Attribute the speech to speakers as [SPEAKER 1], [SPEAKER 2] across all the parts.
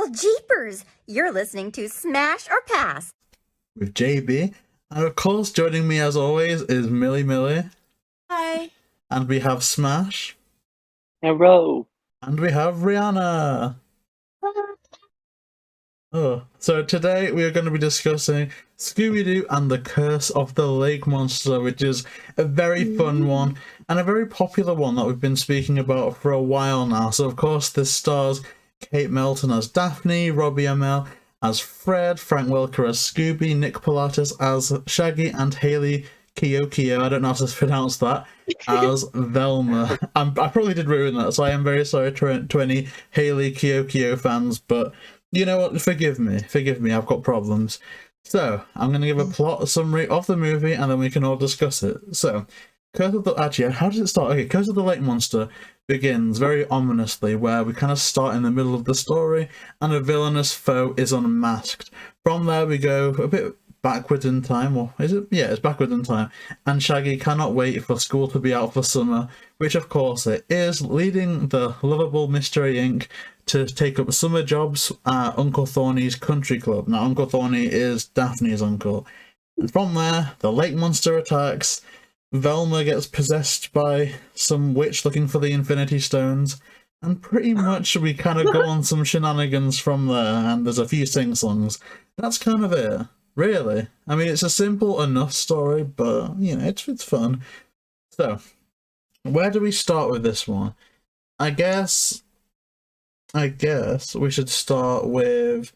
[SPEAKER 1] Well, jeepers! You're listening to Smash or Pass
[SPEAKER 2] with JayBee, and of course, joining me as always is Milly.
[SPEAKER 3] Hi.
[SPEAKER 2] And we have SMASH.
[SPEAKER 4] Hello.
[SPEAKER 2] And we have Rhianna. So today we are going to be discussing Scooby Doo and the Curse of the Lake Monster, which is a very fun one and a very popular one that we've been speaking about for a while now. So of course this stars Kate Melton as Daphne, Robbie Amell as Fred, Frank Welker as Scooby, Nick Palatas as Shaggy, and Hayley Kiyoko, I don't know how to pronounce that, as Velma. I probably did ruin that, so I am very sorry to any Hayley Kiyoko fans, but you know what, forgive me, I've got problems. So, I'm going to give a plot summary of the movie, and then we can all discuss it. So, actually, how does it start? Okay, Curse of the Lake Monster begins very ominously, where we kind of start in the middle of the story, and a villainous foe is unmasked. From there, we go a bit backwards in time, or is it? Yeah, it's backwards in time, and Shaggy cannot wait for school to be out for summer, which of course it is, leading the lovable Mystery Inc. to take up summer jobs at Uncle Thorny's country club. Now, Uncle Thorny is Daphne's uncle. And from there, the lake monster attacks, Velma gets possessed by some witch looking for the Infinity Stones, and pretty much we kind of go on some shenanigans from there, and there's a few sing-songs. That's kind of it, really. I mean, it's a simple enough story, but, you know, it's fun. So, where do we start with this one? I guess we should start with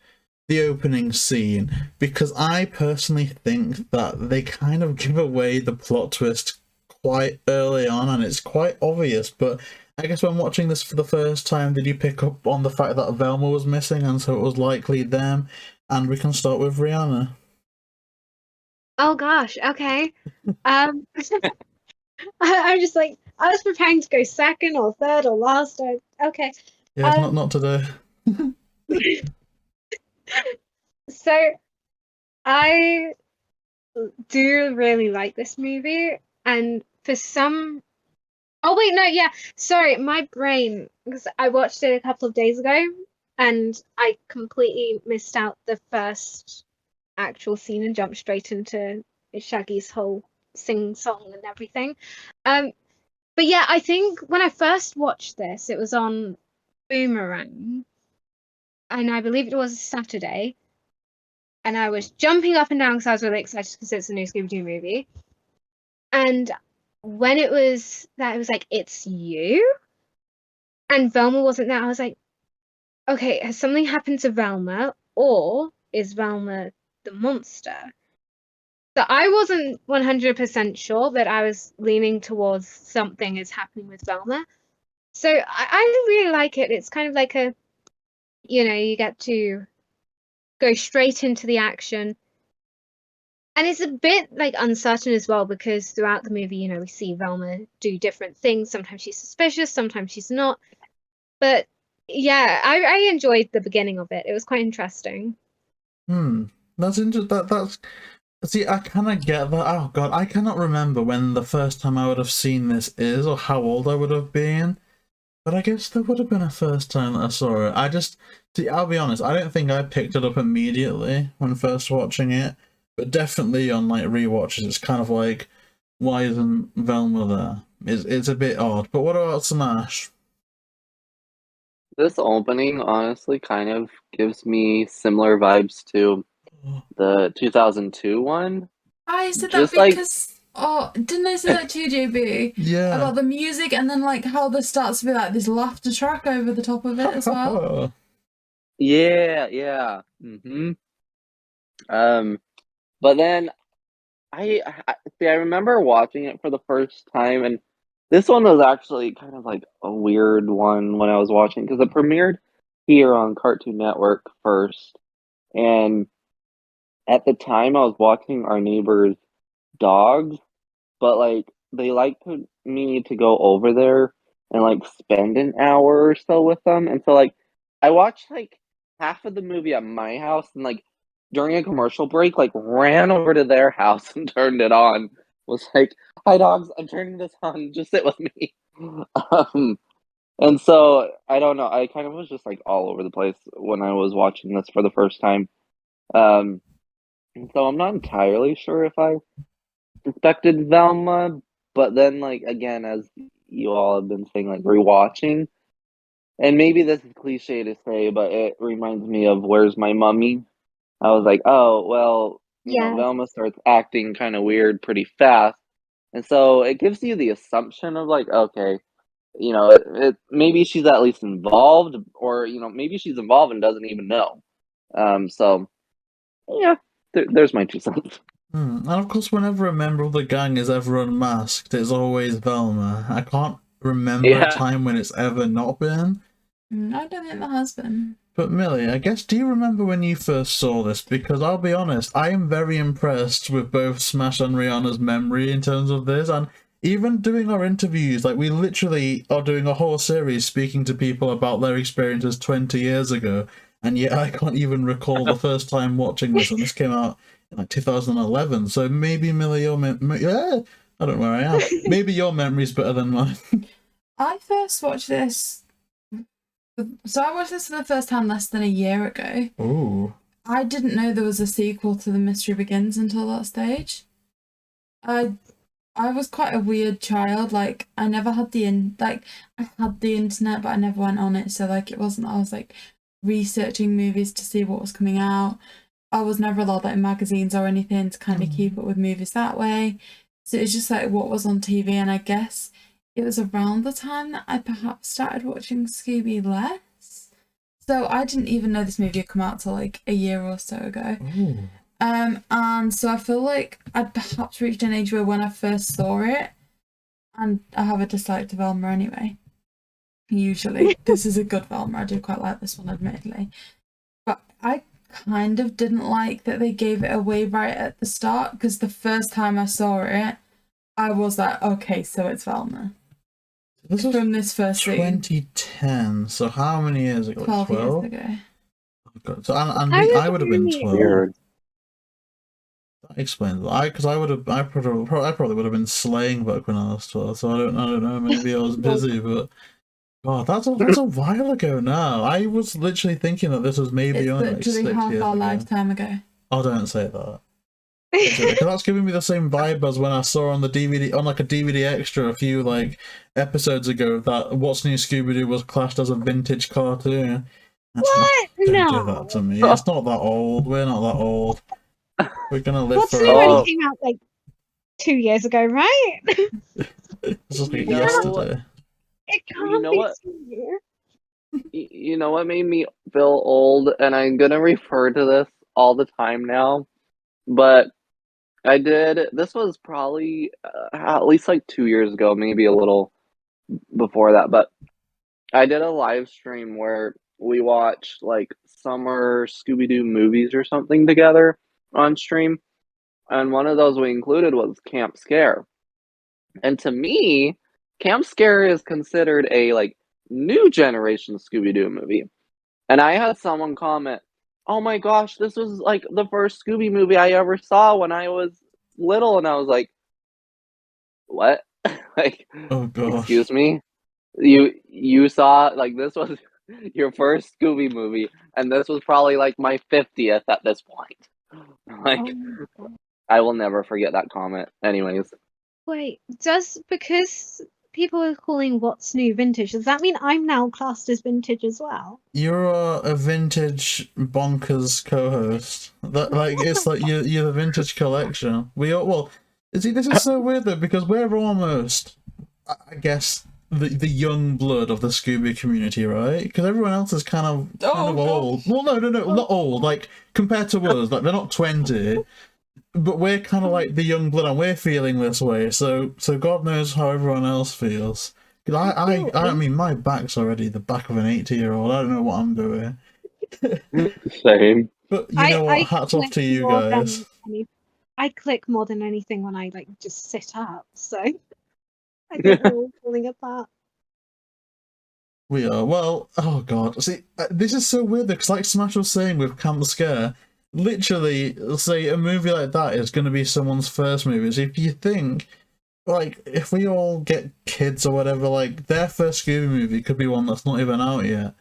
[SPEAKER 2] the opening scene, because I personally think that they kind of give away the plot twist quite early on, and it's quite obvious. But I guess when watching this for the first time, did you pick up on the fact that Velma was missing, and so it was likely them? And we can start with Rhianna.
[SPEAKER 3] Oh gosh, okay. I'm just like, I was preparing to go second or third or last. Okay.
[SPEAKER 2] Yeah, not today.
[SPEAKER 3] So, I do really like this movie, and for some... Oh wait, no, yeah, sorry, my brain, because I watched it a couple of days ago, and I completely missed out the first actual scene and jumped straight into Shaggy's whole sing-song and everything. But yeah, I think when I first watched this, it was on Boomerang, and I believe it was a Saturday, and I was jumping up and down because I was really excited because it's a new Scooby Doo movie. And when it was like, it's you? And Velma wasn't there, I was like, okay, has something happened to Velma, or is Velma the monster? So I wasn't 100% sure, but I was leaning towards something is happening with Velma. So I really like it. It's kind of like a, you get to go straight into the action. And it's a bit like uncertain as well, because throughout the movie, we see Velma do different things. Sometimes she's suspicious, sometimes she's not. But yeah, I enjoyed the beginning of it. It was quite interesting.
[SPEAKER 2] That's interesting. See, I kind of get that. Oh god, I cannot remember when the first time I would have seen this is, or how old I would have been. But I guess there would have been a first time that I saw it. I'll be honest, I don't think I picked it up immediately when first watching it. But definitely on like rewatches, it's kind of like, why isn't Velma there? It's a bit odd. But what about SMASH?
[SPEAKER 4] This opening honestly kind of gives me similar vibes to the 2002 one.
[SPEAKER 5] I said
[SPEAKER 4] Just
[SPEAKER 5] that because didn't I say that to you, JayBee?
[SPEAKER 2] Yeah.
[SPEAKER 5] About the music, and then like how there starts to be like this laughter track over the top of it as well.
[SPEAKER 4] Yeah. But then I remember watching it for the first time, and this one was actually kind of like a weird one when I was watching, because it premiered here on Cartoon Network first, and at the time I was watching our neighbor's dogs, but like they me to go over there and like spend an hour or so with them, and so like I watched like half of the movie at my house, and like during a commercial break, like ran over to their house and turned it on. Was like, "Hi dogs, I'm turning this on. Just sit with me." And so I don't know. I kind of was just like all over the place when I was watching this for the first time. And so I'm not entirely sure if I suspected Velma, but then like again, as you all have been saying, like rewatching, and maybe this is cliche to say, but it reminds me of Where's My Mummy? I was like, oh well,
[SPEAKER 3] Yeah.
[SPEAKER 4] Velma starts acting kind of weird pretty fast, and so it gives you the assumption of like, okay, maybe she's at least involved, or maybe she's involved and doesn't even know. So yeah, there's my 2 cents.
[SPEAKER 2] And of course, whenever a member of the gang is ever unmasked, it's always Velma. I can't remember a
[SPEAKER 4] Yeah.
[SPEAKER 2] time when it's ever not been.
[SPEAKER 5] I don't think that has been.
[SPEAKER 2] But Millie, I guess, do you remember when you first saw this? Because I'll be honest, I am very impressed with both smASH and Rhianna's memory in terms of this, and even doing our interviews, like we literally are doing a whole series speaking to people about their experiences 20 years ago, and yet I can't even recall the first time watching this, and this came out in like 2011, so maybe Millie, your yeah, I don't know where I am. Maybe your memory's better than mine.
[SPEAKER 5] I first watched this. So I watched this for the first time less than a year ago.
[SPEAKER 2] Ooh.
[SPEAKER 5] I didn't know there was a sequel to The Mystery Begins until that stage. I was quite a weird child. Like I never had I had the internet, but I never went on it. So like it wasn't. I was like researching movies to see what was coming out. I was never allowed that in magazines or anything to kind of keep up with movies that way. So it's just like what was on TV, and I guess it was around the time that I perhaps started watching Scooby less. So I didn't even know this movie had come out till like a year or so ago.
[SPEAKER 2] Ooh.
[SPEAKER 5] And so I feel like I'd perhaps reached an age where when I first saw it, and I have a dislike to Velma anyway. Usually, this is a good Velma. I do quite like this one, admittedly. But I kind of didn't like that they gave it away right at the start, because the first time I saw it, I was like, okay, so it's Velma.
[SPEAKER 2] This was
[SPEAKER 5] From this first scene.
[SPEAKER 2] 2010, so how many years ago?
[SPEAKER 5] 12 years ago.
[SPEAKER 2] Oh, God. So, and
[SPEAKER 3] I
[SPEAKER 2] I would have been
[SPEAKER 3] really
[SPEAKER 2] 12.
[SPEAKER 4] Weird.
[SPEAKER 2] That explains it. Because I probably would have been slaying back when I was 12. So I don't know. Maybe I was busy, but God, that's a while ago now. I was literally thinking that this was maybe
[SPEAKER 5] It's
[SPEAKER 2] only like 6
[SPEAKER 5] literally half
[SPEAKER 2] years
[SPEAKER 5] our
[SPEAKER 2] ago.
[SPEAKER 5] lifetime ago.
[SPEAKER 2] Oh, don't say that. Because that's giving me the same vibe as when I saw on the DVD, on like a DVD extra a few like episodes ago, that What's New Scooby Doo was classed as a vintage cartoon.
[SPEAKER 3] What?
[SPEAKER 2] Don't
[SPEAKER 3] No.
[SPEAKER 2] do that to me. It's not that old. We're not that old. We're gonna live
[SPEAKER 3] What's
[SPEAKER 2] for
[SPEAKER 3] New
[SPEAKER 2] a
[SPEAKER 3] only
[SPEAKER 2] while.
[SPEAKER 3] came out like 2 years ago, right?
[SPEAKER 2] It's just like
[SPEAKER 4] You know-
[SPEAKER 2] yesterday.
[SPEAKER 3] It can't
[SPEAKER 4] You know
[SPEAKER 3] be
[SPEAKER 4] what?
[SPEAKER 3] 2 years.
[SPEAKER 4] You know what made me feel old, and I'm gonna refer to this all the time now, but this was probably at least like 2 years ago, maybe a little before that, but I did a live stream where we watched like summer Scooby Doo movies or something together on stream, and one of those we included was Camp Scare. And to me, Camp Scare is considered a like new generation Scooby Doo movie. And I had someone comment, "Oh my gosh, this was like the first Scooby movie I ever saw when I was little," and I was like, "What? Like,
[SPEAKER 2] Oh gosh.
[SPEAKER 4] excuse me? You saw like this was your first Scooby movie, and this was probably like my 50th at this point." Like,
[SPEAKER 3] Oh my God.
[SPEAKER 4] I will never forget that comment. Anyways,
[SPEAKER 3] Wait, because people are calling What's New vintage, does that mean I'm now classed as vintage as well?
[SPEAKER 2] You're a vintage bonkers co-host. That like it's like you're the vintage collection. We all well. See, this is so weird though because we're almost, I guess, the young blood of the Scooby community, right? Because everyone else is kind of old. Well, no, not old. Like compared to us, like they're not 20, but we're kind of like the young blood, and we're feeling this way. So God knows how everyone else feels. Because I mean, my back's already the back of an 80-year-old. I don't know what I'm doing.
[SPEAKER 4] same.
[SPEAKER 2] But you know what? Hats off
[SPEAKER 3] click
[SPEAKER 2] to you
[SPEAKER 3] more than
[SPEAKER 2] guys.
[SPEAKER 3] I click more than anything when I like just sit up, so I think we're all falling apart.
[SPEAKER 2] We are. Well, oh God. See, this is so weird because like smASH was saying with Camp Scare, literally, say a movie like that is going to be someone's first movie. So if you think, like, if we all get kids or whatever, like, their first Scooby movie could be one that's not even out yet.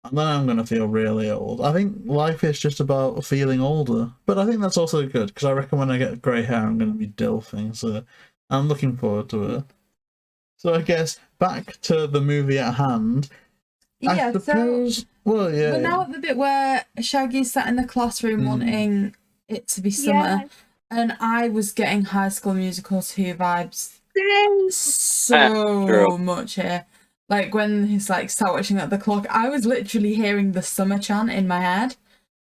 [SPEAKER 2] And then I'm going to feel really old. I think life is just about feeling older. But I think that's also good, because I reckon when I get grey hair, I'm going to be dilfing. So I'm looking forward to it. So I guess back to the movie at hand.
[SPEAKER 5] Yeah,
[SPEAKER 2] I suppose, well, yeah.
[SPEAKER 5] We're now at the bit where Shaggy's sat in the classroom wanting it to be summer. And I was getting High School Musical 2 vibes so much here. Like, when he's, like, start watching at the clock, I was literally hearing the summer chant in my head.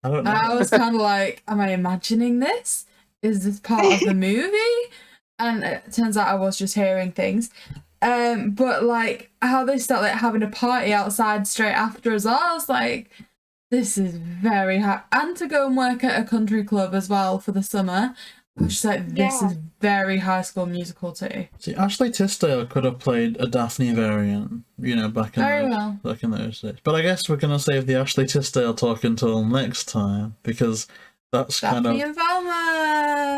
[SPEAKER 2] I don't know.
[SPEAKER 5] I was kind of like, am I imagining this? Is this part of the movie? And it turns out I was just hearing things. But, like, how they start, like, having a party outside straight after as well, I was like, this is very high. And to go and work at a country club as well for the summer. I was just like, this is very High School Musical too.
[SPEAKER 2] See, Ashley Tisdale could have played a Daphne variant, you know, back in those days. But I guess we're going to save the Ashley Tisdale talk until next time, because that's
[SPEAKER 5] Daphne and Velma!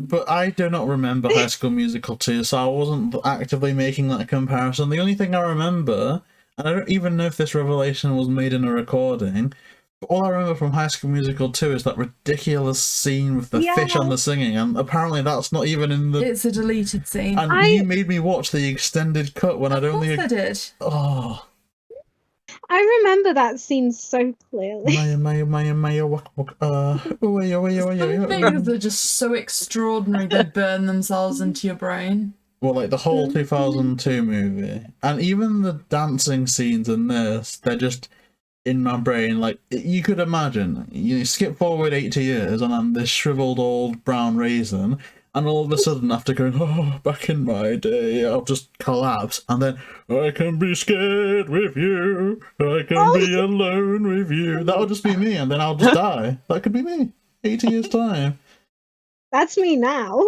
[SPEAKER 2] But I do not remember High School Musical 2, so I wasn't actively making that comparison. The only thing I remember, and I don't even know if this revelation was made in a recording, but all I remember from High School Musical 2 is that ridiculous scene with the fish on the singing, and apparently that's not even in the...
[SPEAKER 5] It's a deleted scene.
[SPEAKER 2] And you made me watch the extended cut when I'd only...
[SPEAKER 5] Of course I did.
[SPEAKER 2] Oh.
[SPEAKER 3] I remember that scene so clearly.
[SPEAKER 5] Some things are just so extraordinary they burn themselves into your brain.
[SPEAKER 2] Well, like the whole 2002 movie. And even the dancing scenes in this, they're just in my brain. Like, you could imagine, you skip forward 80 years and I'm this shriveled old brown raisin, and all of a sudden, after going, oh, back in my day, I'll just collapse. And then, I can be scared with you. I can be alone with you. That'll just be me, and then I'll just die. That could be me. 80 years' time.
[SPEAKER 3] That's me now.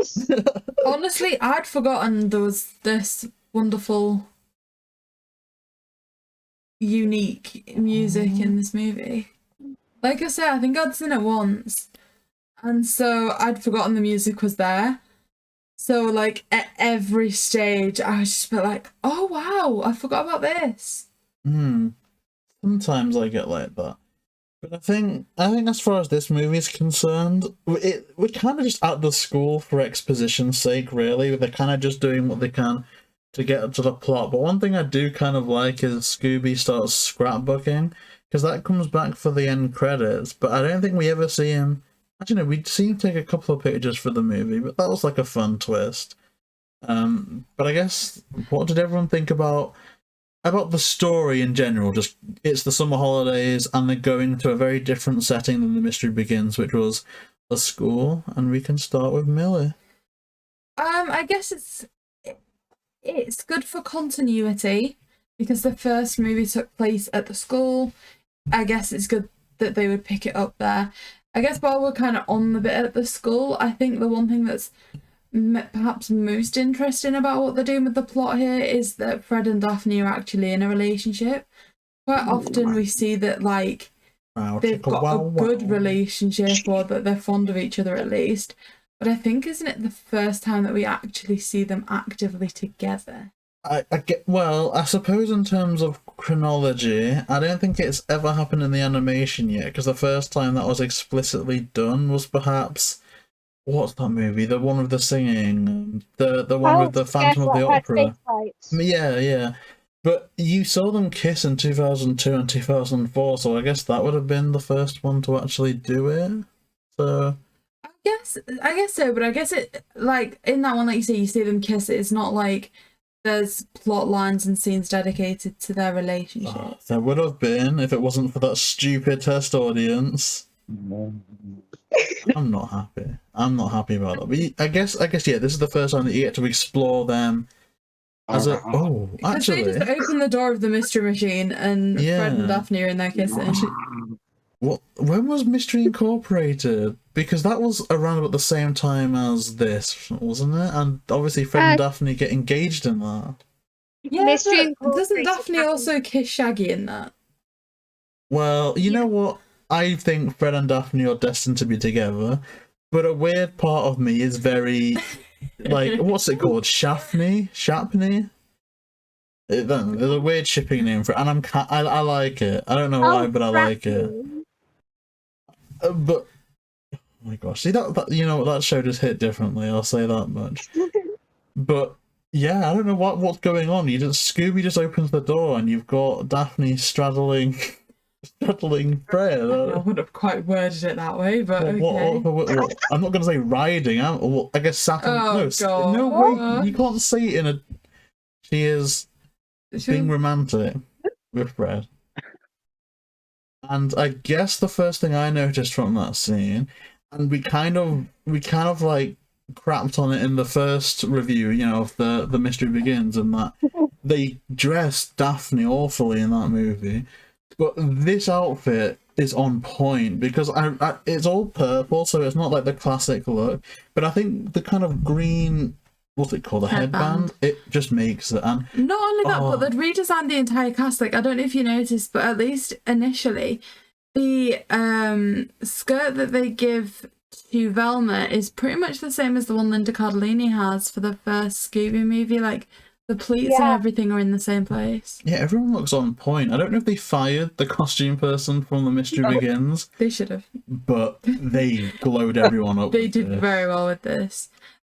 [SPEAKER 5] Honestly, I'd forgotten there was this wonderful, unique music in this movie. Like I said, I think I'd seen it once. And so I'd forgotten the music was there. So, like, at every stage, I was just like, oh, wow, I forgot about this.
[SPEAKER 2] Sometimes I get like that. But I think as far as this movie is concerned, we're kind of just at the school for exposition's sake, really. They're kind of just doing what they can to get to the plot. But one thing I do kind of like is Scooby starts scrapbooking, because that comes back for the end credits. But I don't think we ever see him... Actually, no, we'd seen him take a couple of pictures for the movie, but that was like a fun twist. But I guess, what did everyone think about the story in general? Just, it's the summer holidays, and they're going to a very different setting than The Mystery Begins, which was a school, and we can start with Milly.
[SPEAKER 5] I guess it's good for continuity, because the first movie took place at the school. I guess it's good that they would pick it up there. I guess while we're kind of on the bit at the school, I think the one thing that's perhaps most interesting about what they're doing with the plot here is that Fred and Daphne are actually in a relationship. Quite often we see that, like, they've got a good relationship, or that they're fond of each other at least. But I think, isn't it the first time that we actually see them actively together?
[SPEAKER 2] I suppose in terms of chronology, I don't think it's ever happened in the animation yet, because the first time that was explicitly done was perhaps, what's that movie? The one with the singing, the one with the Phantom of the Opera. Yeah. But you saw them kiss in 2002 and 2004, so I guess that would have been the first one to actually do it. So
[SPEAKER 5] I guess so, but I guess it, like, in that one, like you see them kiss, it's not like there's plot lines and scenes dedicated to their relationship.
[SPEAKER 2] Oh, there would have been if it wasn't for that stupid test audience. I'm not happy. I'm not happy about that. But I guess, yeah, this is the first time that you get to explore them as a... Oh, actually...
[SPEAKER 5] They just open the door of the mystery machine and Fred and Daphne are in there kissing.
[SPEAKER 2] When was Mystery Incorporated? Because that was around about the same time as this, wasn't it? And obviously Fred and Daphne get engaged in that.
[SPEAKER 5] Yeah, Mystery but doesn't Daphne also kiss Shaggy in that?
[SPEAKER 2] Well, you know what? I think Fred and Daphne are destined to be together. But a weird part of me is very, like, what's it called? Shapney? There's a weird shipping name for it, and I like it. I don't know why, but I like it. But oh my gosh, see that you know that show just hit differently. I'll say that much. But yeah, I don't know what's going on. Scooby just opens the door, and you've got Daphne straddling Fred.
[SPEAKER 5] I wouldn't have quite worded it that way, but okay.
[SPEAKER 2] What? I'm not going to say riding. I guess sat on. No way. You can't say it in a. She is being romantic with Fred. And I guess the first thing I noticed from that scene, and we kind of like crapped on it in the first review, you know, of the Mystery Begins, and that they dressed Daphne awfully in that movie. But this outfit is on point because it's all purple, so it's not like the classic look. But I think the kind of green, what's it called, the headband, it just makes it. And
[SPEAKER 5] not only that, but they'd redesigned the entire cast. Like, I don't know if you noticed, but at least initially, the skirt that they give to Velma is pretty much the same as the one Linda Cardellini has for the first Scooby movie. Like, the pleats and everything are in the same place.
[SPEAKER 2] Yeah, everyone looks on point. I don't know if they fired the costume person from The Mystery Begins.
[SPEAKER 5] They should have.
[SPEAKER 2] But they glowed everyone up.
[SPEAKER 5] They did very well with this.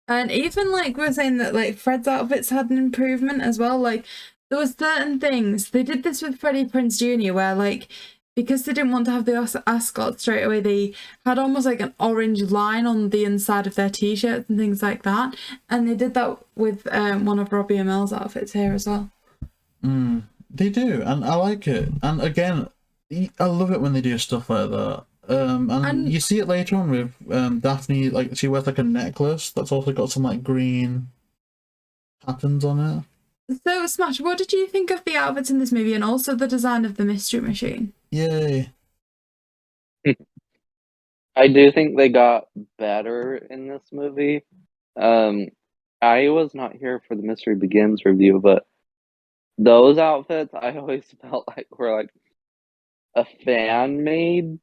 [SPEAKER 5] And even, like, we're saying that, like, Fred's outfits had an improvement as well. Like, there was certain things. They did this with Freddie Prinze Jr., where, like, because they didn't want to have the ascot straight away, they had almost like an orange line on the inside of their t-shirts and things like that. And they did that with one of Robbie Amell's outfits here as well.
[SPEAKER 2] They do, and I like it. And again, I love it when they do stuff like that. And you see it later on with Daphne, like she wears like a necklace that's also got some like green patterns on it.
[SPEAKER 5] So, Smash, what did you think of the outfits in this movie and also the design of the Mystery Machine?
[SPEAKER 2] Yay.
[SPEAKER 4] I do think they got better in this movie. I was not here for the Mystery Begins review, but those outfits I always felt like were like a fan-made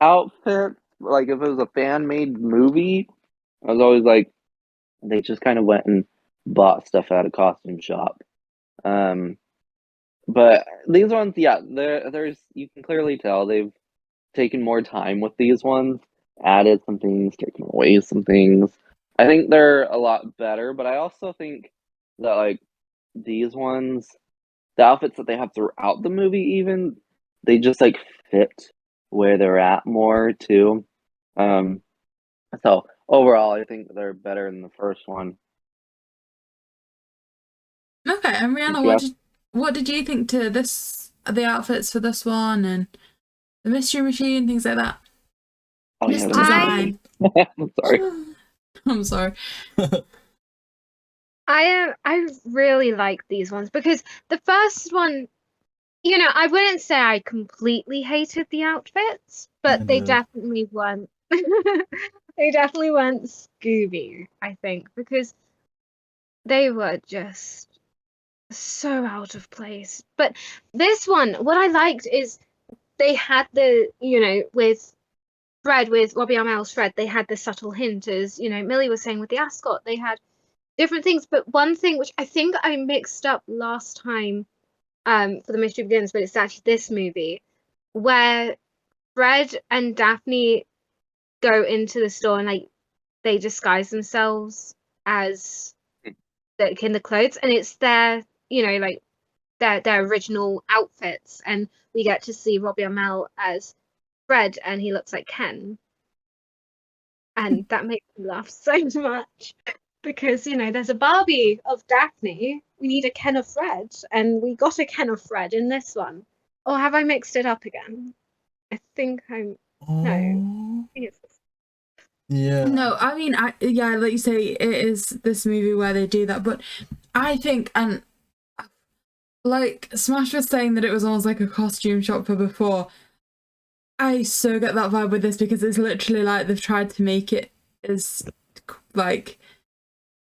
[SPEAKER 4] outfit. Like if it was a fan-made movie, I was always like, they just kind of went and bought stuff at a costume shop. But these ones, yeah, there's you can clearly tell they've taken more time with these ones, added some things, taken away some things. I think they're a lot better, but I also think that like these ones, the outfits that they have throughout the movie, even they just like fit where they're at more too. So overall, I think they're better than the first one.
[SPEAKER 5] Okay, and Rhianna, what did you think to the outfits for this one and the Mystery Machine, things like that?
[SPEAKER 4] Oh,
[SPEAKER 5] Just
[SPEAKER 4] yeah,
[SPEAKER 5] design.
[SPEAKER 4] I'm sorry.
[SPEAKER 5] I'm sorry.
[SPEAKER 3] I really like these ones because the first one, you know, I wouldn't say I completely hated the outfits, but they definitely weren't. They definitely weren't Scooby, I think, because they were just so out of place. But this one, what I liked is they had the, you know, with Fred, with Robbie Amell's Fred, they had the subtle hint, as, you know, Milly was saying with the ascot, they had different things. But one thing which I think I mixed up last time for The Mystery Begins, but it's actually this movie, where Fred and Daphne go into the store and like they disguise themselves as like in the clothes, and it's their, you know, like their original outfits, and we get to see Robbie Amell as Fred and he looks like Ken, and that makes me laugh so much because, you know, there's a Barbie of Daphne, we need a Ken of Fred, and we got a Ken of Fred in this one. Or have I mixed it up again? I think I'm no. I think it's
[SPEAKER 2] Yeah.
[SPEAKER 5] No, I mean, yeah, like you say, it is this movie where they do that, but I think, and like Smash was saying that it was almost like a costume shop for before, I so get that vibe with this because it's literally like they've tried to make it as like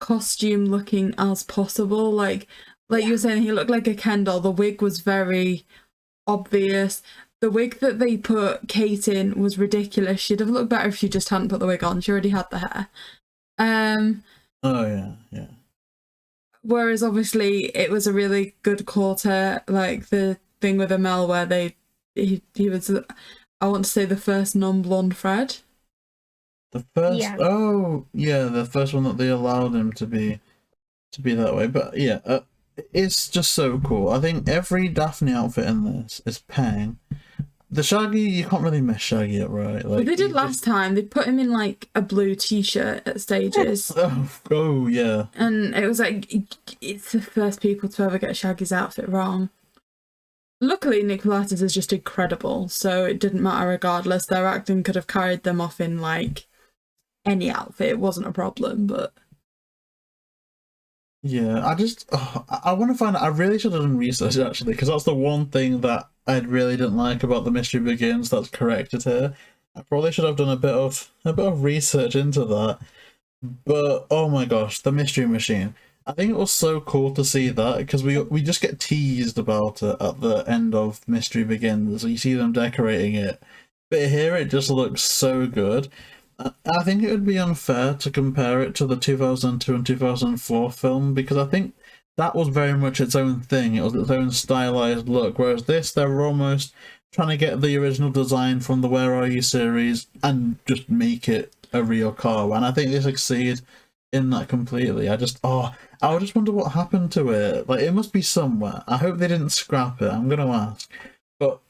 [SPEAKER 5] costume looking as possible. Like you were saying, he looked like a Ken doll. The wig was very obvious. the wig that they put Kate in was ridiculous. She'd have looked better if she just hadn't put the wig on. She already had the hair.
[SPEAKER 2] Oh yeah.
[SPEAKER 5] Whereas obviously it was a really good quarter, like the thing with Amell where he was, I want to say, the first non-blonde Fred.
[SPEAKER 2] The first,
[SPEAKER 3] Yeah.
[SPEAKER 2] oh yeah, the first one that they allowed him to be that way. But yeah, it's just so cool. I think every Daphne outfit in this is paying. The Shaggy, you can't really miss Shaggy up, right? Like,
[SPEAKER 5] Well, they did last time. They put him in like a blue t-shirt at stages.
[SPEAKER 2] Oh yeah.
[SPEAKER 5] And it was like, it's the first people to ever get Shaggy's outfit wrong. Luckily, Nick Palatas is just incredible, so it didn't matter regardless. Their acting could have carried them off in like any outfit. It wasn't a problem, but...
[SPEAKER 2] Yeah, I want to find out. I really should have done research, actually, because that's the one thing that I really didn't like about The Mystery Begins that's corrected here. I probably should have done a bit of research into that. But oh my gosh, the Mystery Machine. I think it was so cool to see that, because we just get teased about it at the end of Mystery Begins. You see them decorating it. But here it just looks so good. I think it would be unfair to compare it to the 2002 and 2004 film, because I think that was very much its own thing. It was its own stylized look, whereas this, they were almost trying to get the original design from the Where Are You series and just make it a real car, and I think they succeed in that completely. I just wonder what happened to it. Like, it must be somewhere. I hope they didn't scrap it. I'm gonna ask, but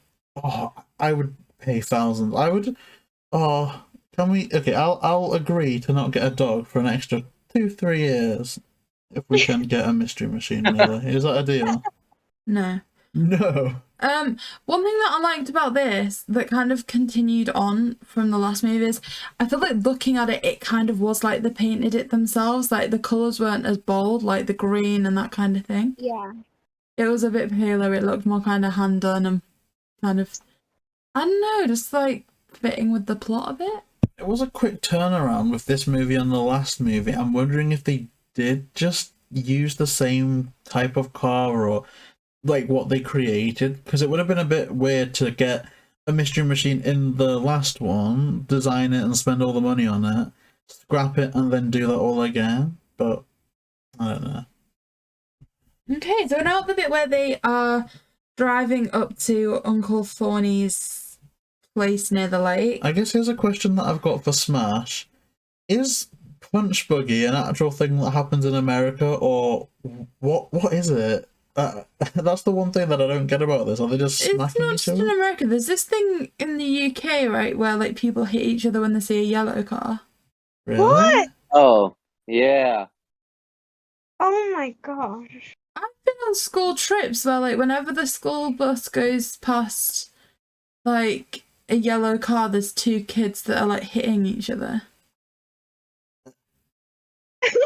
[SPEAKER 2] I would pay thousands. I would. Can we? Okay, I'll agree to not get a dog for an extra 2-3 years if we can get a Mystery Machine. Milly. Is that a deal?
[SPEAKER 5] No.
[SPEAKER 2] No.
[SPEAKER 5] One thing that I liked about this that kind of continued on from the last movie is I feel like looking at it, it kind of was like they painted it themselves. Like the colours weren't as bold, like the green and that kind of thing.
[SPEAKER 3] Yeah.
[SPEAKER 5] It was a bit paler. It looked more kind of hand done and kind of, I don't know, just like fitting with the plot a bit.
[SPEAKER 2] It was a quick turnaround with this movie and the last movie. I'm wondering if they did just use the same type of car or like what they created, because it would have been a bit weird to get a Mystery Machine in the last one, design it and spend all the money on it, scrap it and then do that all again. But I don't know.
[SPEAKER 5] Okay, so now the bit where they are driving up to Uncle Thorny's place near the lake.
[SPEAKER 2] I guess here's a question that I've got for Smash. Is Punch Buggy an actual thing that happens in America, or what is it? That's the one thing that I don't get about this. Are they just
[SPEAKER 5] It's
[SPEAKER 2] smacking
[SPEAKER 5] not
[SPEAKER 2] each
[SPEAKER 5] just in
[SPEAKER 2] other?
[SPEAKER 5] America. There's this thing in the UK, right, where like people hit each other when they see a yellow car.
[SPEAKER 2] Really?
[SPEAKER 3] What?
[SPEAKER 4] Oh, yeah.
[SPEAKER 3] Oh my gosh.
[SPEAKER 5] I've been on school trips where like whenever the school bus goes past like a yellow car, there's two kids that are like hitting each other.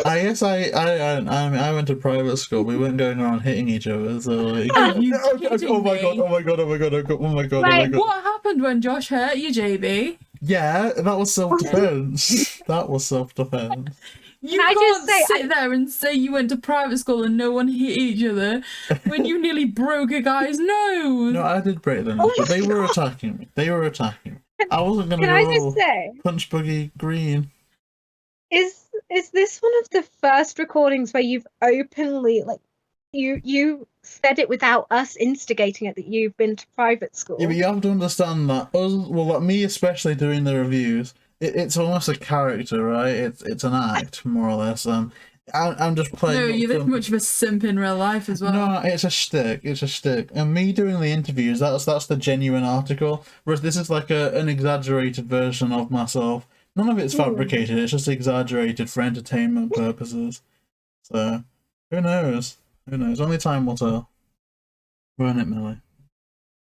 [SPEAKER 2] I guess I went to private school. We weren't going around hitting each other. So like,
[SPEAKER 5] Are you
[SPEAKER 2] oh
[SPEAKER 5] kidding
[SPEAKER 2] my
[SPEAKER 5] me?
[SPEAKER 2] god! Oh my god! Oh my god! Oh my god!
[SPEAKER 3] Right,
[SPEAKER 5] What happened when Josh hurt you, JayBee?
[SPEAKER 2] Yeah, that was self-defense. That was self-defense.
[SPEAKER 5] You
[SPEAKER 3] Can I
[SPEAKER 5] can't
[SPEAKER 3] just say,
[SPEAKER 5] sit there and say you went to private school and no one hit each other when you nearly broke a guy's nose.
[SPEAKER 2] No, I did break them,
[SPEAKER 3] Oh
[SPEAKER 2] but they
[SPEAKER 3] my
[SPEAKER 2] were
[SPEAKER 3] God.
[SPEAKER 2] attacking me. They were attacking me. I wasn't gonna
[SPEAKER 3] Can I
[SPEAKER 2] go
[SPEAKER 3] just say,
[SPEAKER 2] Punch Buggy Green.
[SPEAKER 3] is this one of the first recordings where you've openly like you said it without us instigating it that you've been to private school?
[SPEAKER 2] Yeah, but you have to understand that us, well, like me especially doing the reviews, it's almost a character, right? It's an act, more or less. I'm just playing.
[SPEAKER 5] No,
[SPEAKER 2] up
[SPEAKER 5] you're this
[SPEAKER 2] to-
[SPEAKER 5] much of a simp in real life as well.
[SPEAKER 2] No, it's a shtick. It's a shtick. And me doing the interviews, that's the genuine article. Whereas this is like an exaggerated version of myself. None of it's fabricated. It's just exaggerated for entertainment purposes. So who knows? Who knows? Only time will tell. Won't it, Milly?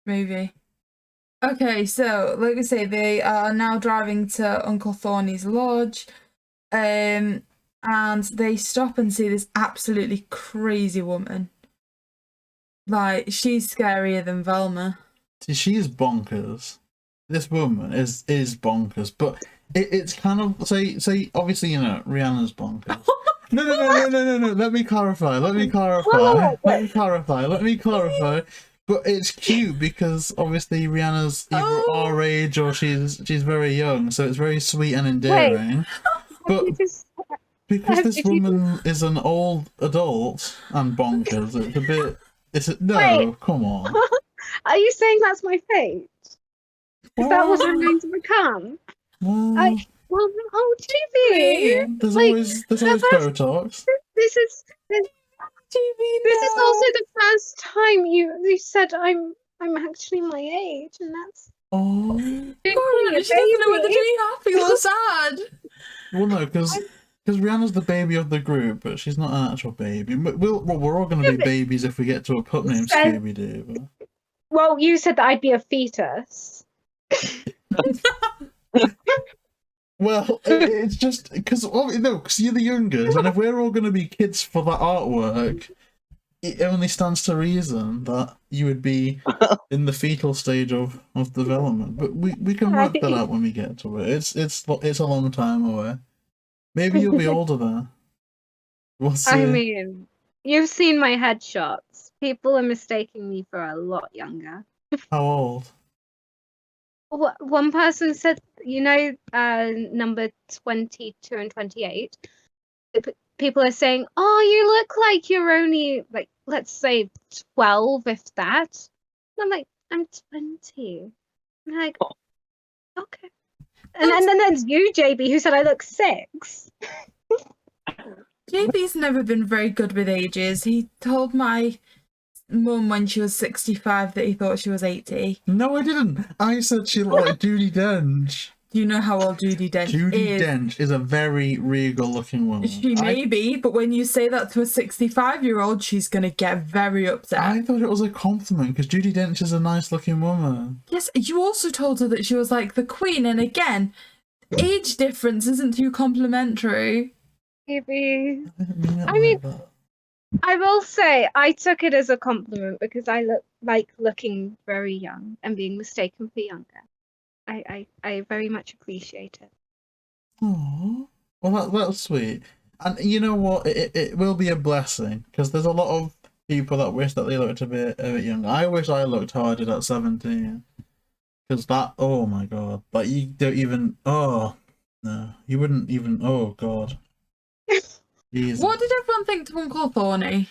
[SPEAKER 5] Maybe. Okay, so like I say, they are now driving to Uncle Thorny's lodge, and they stop and see this absolutely crazy woman. Like, she's scarier than Velma.
[SPEAKER 2] See, she is bonkers. This woman is bonkers, but it's kind of say obviously, you know, Rhianna's bonkers. No. Let me clarify.
[SPEAKER 3] Whoa.
[SPEAKER 2] Let me clarify. But it's cute because obviously Rihanna's either our age or she's very young, so it's very sweet and endearing. But because this woman is an old adult and bonkers, it's a bit. No, come on.
[SPEAKER 3] Are you saying that's my fate? Is that what I'm going to become?
[SPEAKER 2] Well,
[SPEAKER 3] JayBee!
[SPEAKER 2] there's always Botox.
[SPEAKER 3] This is also the first time you said I'm actually my age, and that's
[SPEAKER 5] God, she doesn't know whether to be happy or sad.
[SPEAKER 2] Well, no, because Rihanna's the baby of the group, but she's not an actual baby. We're all going to be babies if we get to a pup named Scooby Doo.
[SPEAKER 3] Well, you said that I'd be a fetus.
[SPEAKER 2] Well, it's just because you're the youngest, and if we're all going to be kids for that artwork, it only stands to reason that you would be in the fetal stage of development. But we can work that out when we get to it. It's a long time away. Maybe you'll be older then. We'll see.
[SPEAKER 3] I mean, you've seen my headshots. People are mistaking me for a lot younger.
[SPEAKER 2] How old?
[SPEAKER 3] One person said, number 22 and 28. People are saying, "Oh, you look like you're only let's say 12, if that." And I'm like, "I'm 20." I'm like, okay. And then there's you, JayBee, who said I look 6.
[SPEAKER 5] JayBee's never been very good with ages. He told my mum when she was 65 that he thought she was 80.
[SPEAKER 2] No, I didn't. I said she looked like Judi Dench.
[SPEAKER 5] Do you know how old Judi Dench is?
[SPEAKER 2] Judi Dench is a very regal-looking woman.
[SPEAKER 5] She may be, but when you say that to a 65-year-old, she's going to get very upset.
[SPEAKER 2] I thought it was a compliment, because Judi Dench is a nice-looking woman.
[SPEAKER 5] Yes, you also told her that she was like the queen, and again, age difference isn't too complimentary.
[SPEAKER 3] Maybe. I mean, I will say I took it as a compliment because I look like looking very young and being mistaken for younger. I very much appreciate it.
[SPEAKER 2] Aww. Well, that's sweet. And you know what? It will be a blessing, because there's a lot of people that wish that they looked a bit younger. I wish I looked how I did at 17. Because that, oh my god. Like, you don't even, oh, no. You wouldn't even, oh god. Jesus.
[SPEAKER 5] What did everyone think to Uncle Thorny?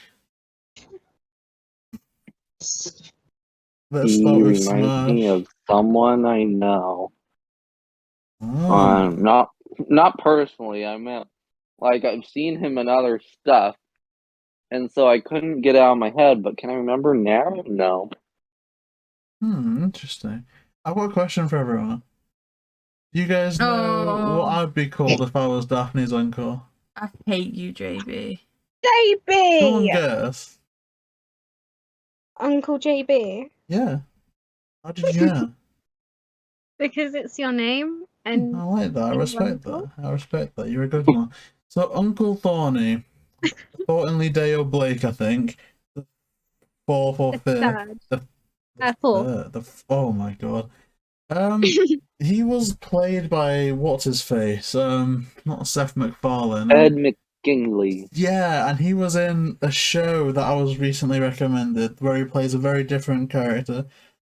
[SPEAKER 2] Let's
[SPEAKER 4] He
[SPEAKER 2] start with
[SPEAKER 4] reminds
[SPEAKER 2] SMASH.
[SPEAKER 4] me of someone I know.
[SPEAKER 2] Oh.
[SPEAKER 4] Not personally. I meant like I've seen him in other stuff, and so I couldn't get it out of my head. But can I remember now? No.
[SPEAKER 2] Interesting. I've got a question for everyone. Do you guys know what I'd be called if I was Daphne's uncle?
[SPEAKER 5] I hate you, JayBee.
[SPEAKER 3] JayBee!
[SPEAKER 2] Go on, guess.
[SPEAKER 3] Uncle JayBee.
[SPEAKER 2] Yeah. How did you know?
[SPEAKER 3] Because it's your name, and
[SPEAKER 2] I like that. I
[SPEAKER 3] you're
[SPEAKER 2] respect
[SPEAKER 3] uncle.
[SPEAKER 2] that. I respect that. You're a good one. So, Uncle Thorny, Thorntonly Dale Blake, I think. The fourth or fifth.
[SPEAKER 3] Fourth.
[SPEAKER 2] Oh my god. He was played by what's his face? Not Seth MacFarlane.
[SPEAKER 4] Ed McKinley.
[SPEAKER 2] Yeah, and he was in a show that I was recently recommended where he plays a very different character.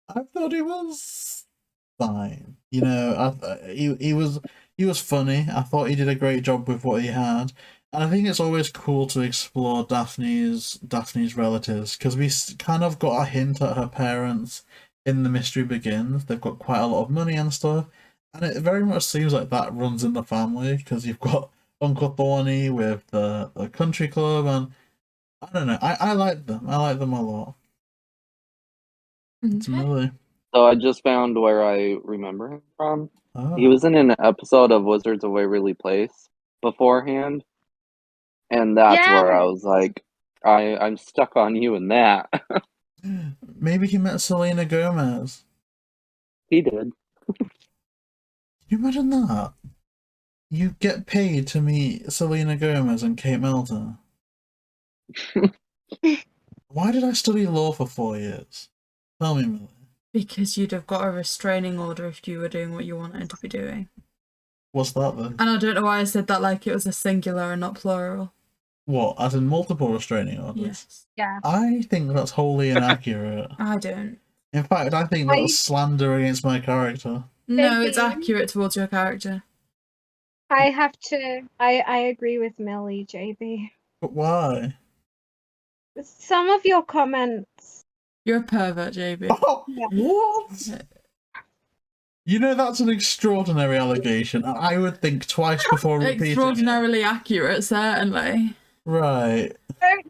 [SPEAKER 2] I thought he was fine. You know, he was funny. I thought he did a great job with what he had. And I think it's always cool to explore Daphne's relatives, because we kind of got a hint at her parents in The Mystery Begins. They've got quite a lot of money and stuff, and it very much seems like that runs in the family, because you've got Uncle Thorny with the country club, and I don't know. I like them. I like them a lot. It's Milly.
[SPEAKER 4] So I just found where I remember him from.
[SPEAKER 2] Oh.
[SPEAKER 4] He was in an episode of Wizards of Waverly Place beforehand, and that's where I was like, I'm stuck on you in that.
[SPEAKER 2] Maybe he met Selena Gomez.
[SPEAKER 4] He did.
[SPEAKER 2] Can you imagine that? You get paid to meet Selena Gomez and Kate Melton. Why did I study law for 4 years? Tell me, Milly.
[SPEAKER 5] Because you'd have got a restraining order if you were doing what you wanted to be doing.
[SPEAKER 2] What's that then?
[SPEAKER 5] And I don't know why I said that like it was a singular and not plural.
[SPEAKER 2] What, as in multiple restraining orders?
[SPEAKER 5] Yes.
[SPEAKER 3] Yeah.
[SPEAKER 2] I think that's wholly inaccurate.
[SPEAKER 5] I don't.
[SPEAKER 2] In fact, I think that's slander against my character.
[SPEAKER 5] No, it's
[SPEAKER 3] JayBee?
[SPEAKER 5] accurate towards your character.
[SPEAKER 3] I have to. I agree with Milly, JayBee.
[SPEAKER 2] But why?
[SPEAKER 3] Some of your comments.
[SPEAKER 5] You're a pervert, JayBee.
[SPEAKER 2] Oh,
[SPEAKER 3] Yeah.
[SPEAKER 2] what? You know, that's an extraordinary allegation, and I would think twice before repeating it.
[SPEAKER 5] Extraordinarily accurate, certainly.
[SPEAKER 2] Right.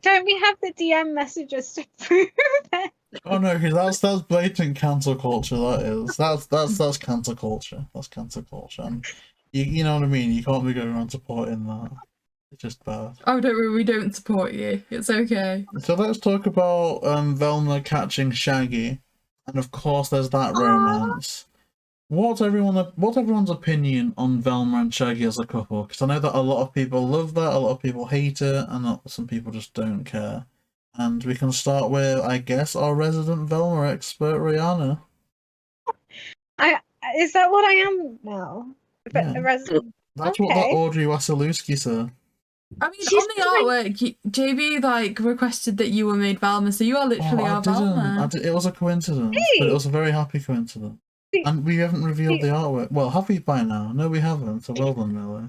[SPEAKER 3] Don't we have the DM messages to prove it?
[SPEAKER 2] Oh no, because that's blatant cancel culture. That is. That's cancel culture. That's cancel culture. And you know what I mean. You can't be going around supporting that. It's just bad.
[SPEAKER 5] Oh, don't worry, we don't support you. It's okay.
[SPEAKER 2] So let's talk about Velma catching Shaggy, and of course there's that romance. What's everyone's opinion on Velma and Shaggy as a couple? Because I know that a lot of people love that, a lot of people hate it, and some people just don't care. And we can start with, I guess, our resident Velma expert, Rhianna.
[SPEAKER 3] Is that what I am now?
[SPEAKER 2] Yeah. That's what that Audrey Wasilewski said.
[SPEAKER 5] I mean, on the artwork, JayBee like requested that you were made Velma, so you are literally our Velma.
[SPEAKER 2] It was a coincidence, but it was a very happy coincidence. And we haven't revealed the artwork. Well, have we by now? No, we haven't. So well done, Milly.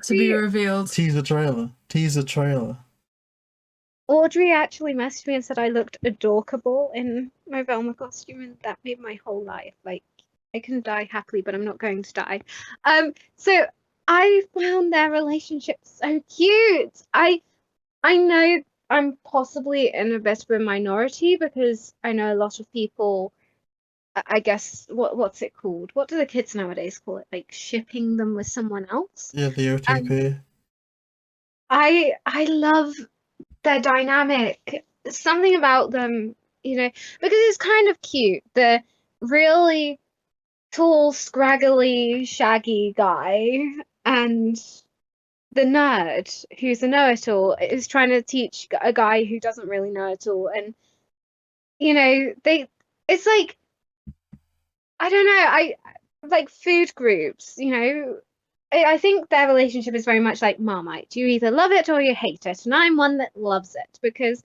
[SPEAKER 5] To be revealed.
[SPEAKER 2] Teaser trailer.
[SPEAKER 3] Audrey actually messaged me and said I looked adorable in my Velma costume, and that made my whole life. Like, I can die happily, but I'm not going to die. So I found their relationship so cute. I know I'm possibly in a bit of a minority because I know a lot of people. I guess what's it called? What do the kids nowadays call it? Like shipping them with someone else?
[SPEAKER 2] Yeah, the OTP.
[SPEAKER 3] I love their dynamic. Something about them, because it's kind of cute. The really tall, scraggly, shaggy guy and the nerd who's a know-it-all is trying to teach a guy who doesn't really know it all. And it's like, I don't know, I like food groups, I think their relationship is very much like Marmite. You either love it or you hate it, and I'm one that loves it because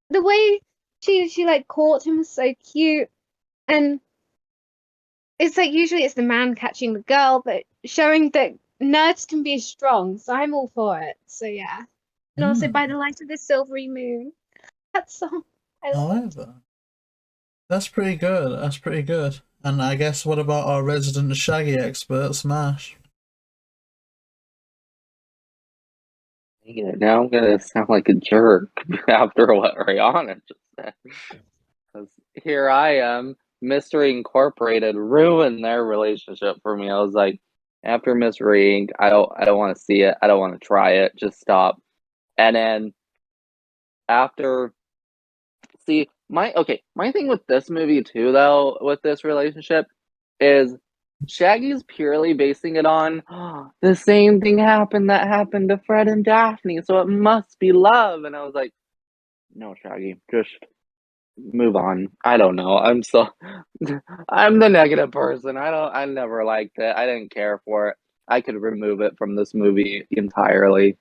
[SPEAKER 3] the way she like caught him was so cute, and it's like usually it's the man catching the girl, but showing that nerds can be strong, so I'm all for it. So yeah, and also by the light of the silvery moon, that song.
[SPEAKER 2] I like that. That's pretty good. And I guess what about our resident Shaggy expert, Smash?
[SPEAKER 4] Yeah, now I'm gonna sound like a jerk after what Rhianna just said. Because here I am, Mystery Incorporated ruined their relationship for me. I was like, after Mystery Inc., I don't want to see it. I don't want to try it. Just stop. And then after, my thing with this movie too, though, with this relationship, is Shaggy's purely basing it on the same thing that happened to Fred and Daphne, so it must be love. And I was like, no, Shaggy, just move on. I don't know. I'm the negative person. I never liked it. I didn't care for it. I could remove it from this movie entirely.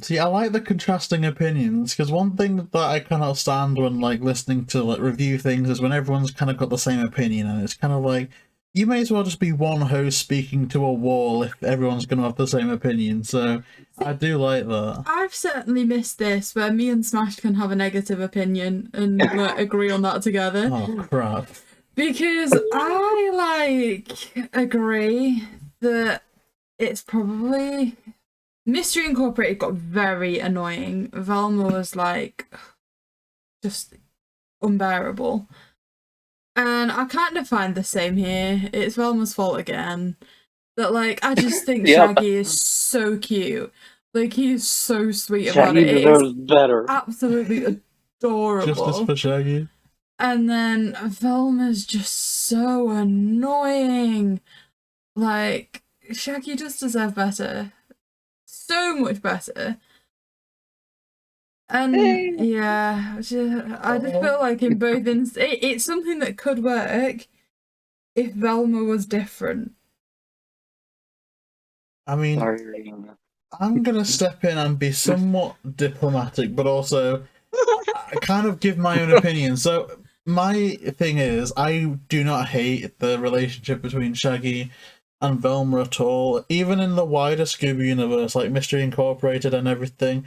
[SPEAKER 2] See, I like the contrasting opinions, because one thing that I cannot stand when listening to review things is when everyone's kind of got the same opinion, and it's kind of like, you may as well just be one host speaking to a wall if everyone's going to have the same opinion, so I do like that.
[SPEAKER 5] I've certainly missed this, where me and Smash can have a negative opinion and agree on that together.
[SPEAKER 2] Oh, crap.
[SPEAKER 5] Because I, agree that it's probably... Mystery Incorporated got very annoying. Velma was, just unbearable. And I kind of find the same here. It's Velma's fault again. That, I just think Shaggy is so cute. He is so sweet about it.
[SPEAKER 4] Shaggy deserves better.
[SPEAKER 5] Absolutely adorable.
[SPEAKER 2] Justice for Shaggy.
[SPEAKER 5] And then Velma's just so annoying. Shaggy just deserves better. So much better. And yeah, I just feel like in both it's something that could work if Velma was different.
[SPEAKER 2] I mean,
[SPEAKER 4] Sorry, Rhianna.
[SPEAKER 2] I'm gonna step in and be somewhat diplomatic, but also kind of give my own opinion. So my thing is, I do not hate the relationship between Shaggy and Velma at all. Even in the wider Scooby universe, like Mystery Incorporated and everything,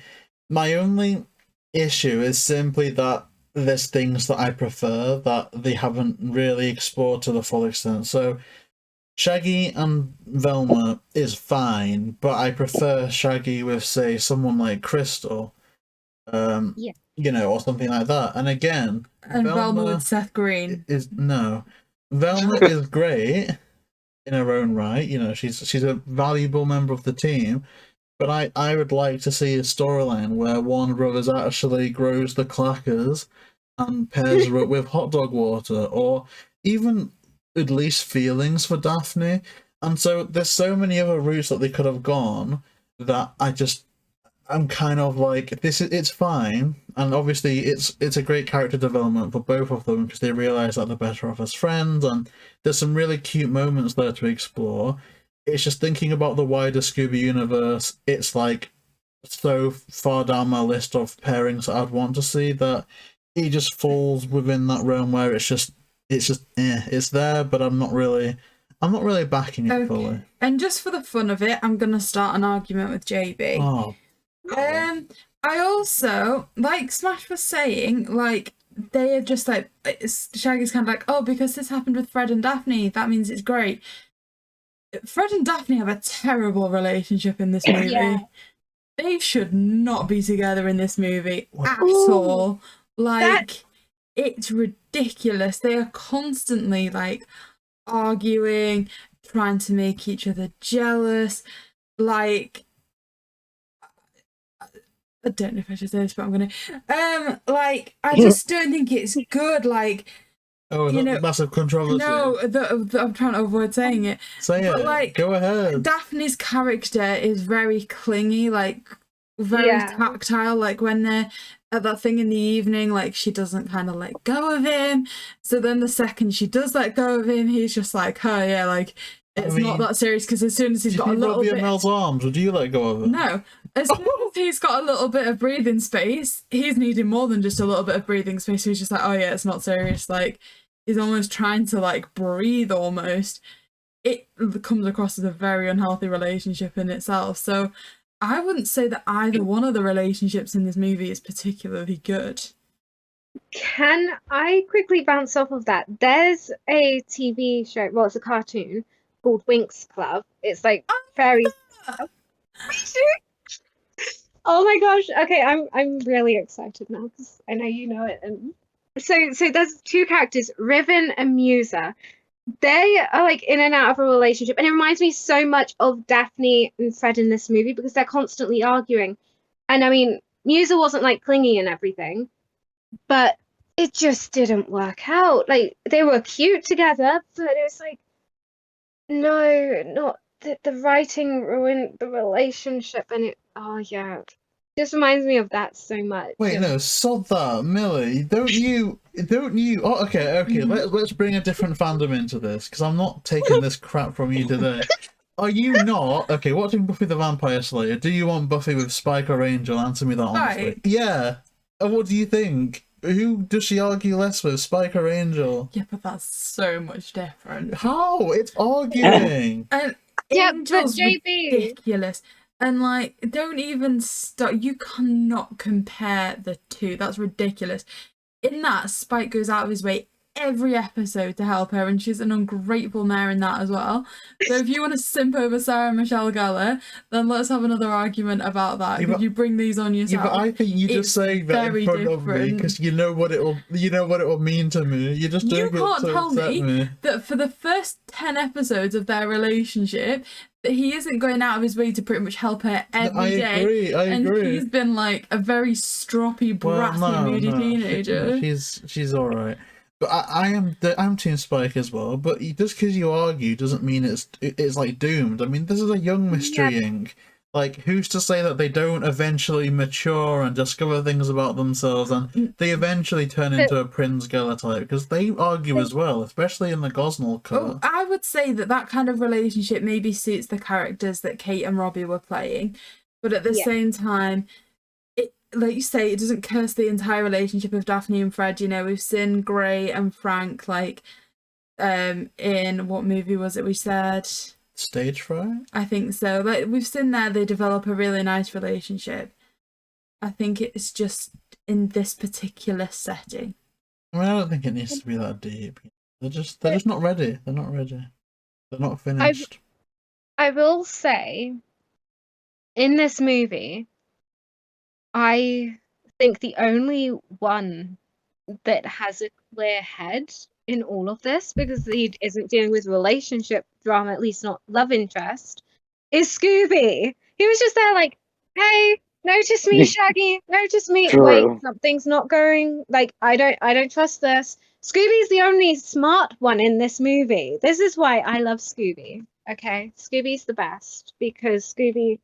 [SPEAKER 2] my only issue is simply that there's things that I prefer that they haven't really explored to the full extent. So Shaggy and Velma is fine, but I prefer Shaggy with, say, someone like Crystal,
[SPEAKER 3] Yeah.
[SPEAKER 2] you know, or something like that. And again,
[SPEAKER 5] And Velma with Seth Green.
[SPEAKER 2] Velma is great in her own right. You know, she's a valuable member of the team. But I would like to see a storyline where Warner Brothers actually grows the clackers and pairs her up with hot dog water, or even at least feelings for Daphne. And so there's so many other routes that they could have gone that I'm kind of like, it's fine, and obviously it's a great character development for both of them because they realise that they're better off as friends, and there's some really cute moments there to explore. It's just thinking about the wider Scooby universe, it's like so far down my list of pairings that I'd want to see that it just falls within that realm where it's there, but I'm not really backing it fully.
[SPEAKER 5] And just for the fun of it, I'm gonna start an argument with JayBee.
[SPEAKER 2] Oh.
[SPEAKER 5] I also, like Smash was saying, like, they are just like, Shaggy's kind of like, oh, because this happened with Fred and Daphne, that means it's great. Fred and Daphne have a terrible relationship in this movie.
[SPEAKER 3] Yeah.
[SPEAKER 5] They should not be together in this movie at all. Like, it's ridiculous. They are constantly, like, arguing, trying to make each other jealous. Like, I don't know if I should say this, but I'm gonna. Like, I just don't think it's good. Like,
[SPEAKER 2] you know, massive controversy.
[SPEAKER 5] No, I'm trying to avoid saying it.
[SPEAKER 2] Say it. Like, go ahead.
[SPEAKER 5] Daphne's character is very clingy, like very tactile. Like when they're at that thing in the evening, like she doesn't kind of let go of him. So then the second she does let go of him, he's just like, oh yeah, like it's not that serious. Because as soon as he's got a little bit,
[SPEAKER 2] Amell's arms, would you let go of him?
[SPEAKER 5] No. As soon as he's got a little bit of breathing space, he's needing more than just a little bit of breathing space. So he's just like, oh yeah, it's not serious. Like he's almost trying to like breathe almost. It comes across as a very unhealthy relationship in itself. So I wouldn't say that either one of the relationships in this movie is particularly good.
[SPEAKER 3] Can I quickly bounce off of that? There's a TV show, well, it's a cartoon called Winx Club. It's like fairy. Oh my gosh! Okay, I'm really excited now because I know you know it. And so there's two characters, Riven and Musa. They are like in and out of a relationship, and it reminds me so much of Daphne and Fred in this movie because they're constantly arguing. And I mean, Musa wasn't like clingy and everything, but it just didn't work out. Like they were cute together, but it was like, no, not the writing ruined the relationship, and it. Oh yeah. Just reminds me of that so much.
[SPEAKER 2] Wait, no, sod that, Millie. Don't you? Oh, okay. Let's bring a different fandom into this because I'm not taking this crap from you today. Are you not watching Buffy the Vampire Slayer? Do you want Buffy with Spike or Angel? Answer me that honestly.
[SPEAKER 5] Right.
[SPEAKER 2] Yeah. And what do you think? Who does she argue less with, Spike or Angel?
[SPEAKER 5] Yeah, but that's so much different.
[SPEAKER 2] How? It's arguing.
[SPEAKER 5] And
[SPEAKER 3] yeah,
[SPEAKER 5] Angel's
[SPEAKER 3] but JayBee.
[SPEAKER 5] ridiculous. And like, don't even start. You cannot compare the two. That's ridiculous. In that, Spike goes out of his way every episode to help her, and she's an ungrateful mare in that as well. So if you want to simp over Sarah Michelle Gellar, then let's have another argument about that. Could you bring these on yourself?
[SPEAKER 2] Yeah, but I think you just saying that in front of me because you know what it will mean to me. You just don't
[SPEAKER 5] can't tell me that for the first 10 episodes of their relationship that he isn't going out of his way to pretty much help her every day.
[SPEAKER 2] I agree.
[SPEAKER 5] And he's been like a very stroppy, brassy, moody teenager.
[SPEAKER 2] She's all right. But I'm Team Spike as well. But just because you argue doesn't mean it's like doomed. I mean, this is a young Mystery Inc. Like, who's to say that they don't eventually mature and discover things about themselves, and they eventually turn into a Prince Geller type? Because they argue as well, especially in the Gosnell cut.
[SPEAKER 5] Oh, I would say that kind of relationship maybe suits the characters that Kate and Robbie were playing. but at the
[SPEAKER 3] Yeah.
[SPEAKER 5] same time, it, like you say, it doesn't curse the entire relationship of Daphne and Fred. You know, we've seen Gray and Frank, like, in what movie was it we said?
[SPEAKER 2] Stage fright?
[SPEAKER 5] I think so. Like, we've seen there they develop a really nice relationship. I think it's just in this particular setting.
[SPEAKER 2] I mean, I don't think it needs to be that deep. They're just not ready. They're not ready. They're not finished.
[SPEAKER 3] I will say, in this movie, I think the only one that has a clear head in all of this, because he isn't dealing with relationship drama, at least not love interest, is Scooby. He was just there like, hey, notice me, Shaggy, notice me.
[SPEAKER 4] True.
[SPEAKER 3] Wait, something's not going, like, I don't trust this. Scooby's the only smart one in this movie. This is why I love Scooby. Okay, Scooby's the best, because Scooby,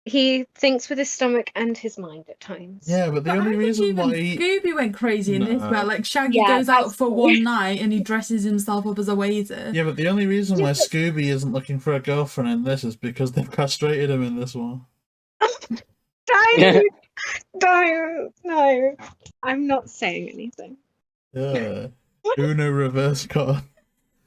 [SPEAKER 3] he thinks with his stomach and his mind at times.
[SPEAKER 2] Yeah, but the
[SPEAKER 5] But
[SPEAKER 2] only
[SPEAKER 5] I think
[SPEAKER 2] reason
[SPEAKER 5] even
[SPEAKER 2] why
[SPEAKER 5] Scooby went crazy in this,
[SPEAKER 2] No.
[SPEAKER 5] where like Shaggy
[SPEAKER 3] Yeah,
[SPEAKER 5] goes out
[SPEAKER 3] that's
[SPEAKER 5] for
[SPEAKER 3] true.
[SPEAKER 5] one night and he dresses himself up as a waiter.
[SPEAKER 2] Yeah, but the only reason why
[SPEAKER 3] Yeah, but-
[SPEAKER 2] Scooby isn't looking for a girlfriend in this is because they've castrated him in this one.
[SPEAKER 3] Don't, no. I'm not saying anything.
[SPEAKER 2] Yeah. Uno reverse card.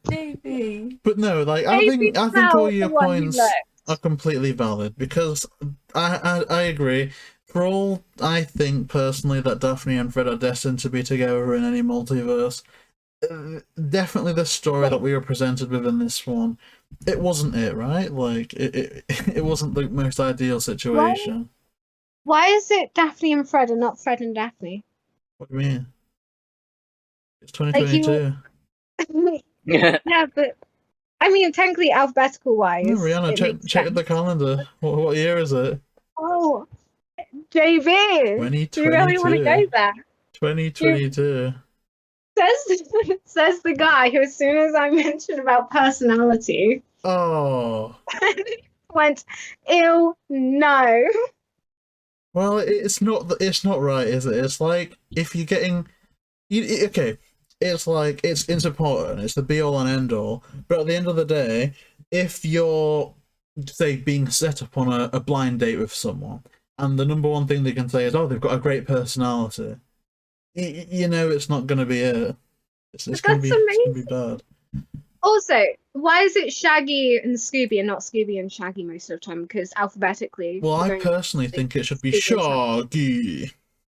[SPEAKER 5] JayBee.
[SPEAKER 2] But no, like I think all your points are completely valid, because I agree. For all I think personally that Daphne and Fred are destined to be together in any multiverse, definitely the story that we were presented with in this one, it wasn't it, right? Like it wasn't the most ideal situation.
[SPEAKER 3] Why is it Daphne and Fred and not Fred and Daphne?
[SPEAKER 2] What do you mean? It's
[SPEAKER 3] Like you-
[SPEAKER 2] 2022.
[SPEAKER 3] Yeah, but I mean, technically, alphabetical wise.
[SPEAKER 2] No, Rhianna,
[SPEAKER 3] it makes
[SPEAKER 2] check
[SPEAKER 3] sense.
[SPEAKER 2] the calendar. What year is it?
[SPEAKER 3] Oh, JayBee, do you really want to go
[SPEAKER 2] 2022.
[SPEAKER 3] there?
[SPEAKER 2] 2022.
[SPEAKER 3] Says the guy who, as soon as I mentioned about personality,
[SPEAKER 2] Oh.
[SPEAKER 3] went, ew, no.
[SPEAKER 2] Well, it's not right, is it? It's like if you're getting, okay, it's like it's important. It's the be all and end all. But at the end of the day, if you're, say, being set up on a blind date with someone, and the number one thing they can say is, "Oh, they've got a great personality," you know, it's not going to be it. It's going to be bad.
[SPEAKER 3] Also, why is it Shaggy and Scooby and not Scooby and Shaggy most of the time? Because alphabetically.
[SPEAKER 2] Well, I
[SPEAKER 3] we're going
[SPEAKER 2] personally think it should be
[SPEAKER 3] Scooby and
[SPEAKER 2] Shaggy.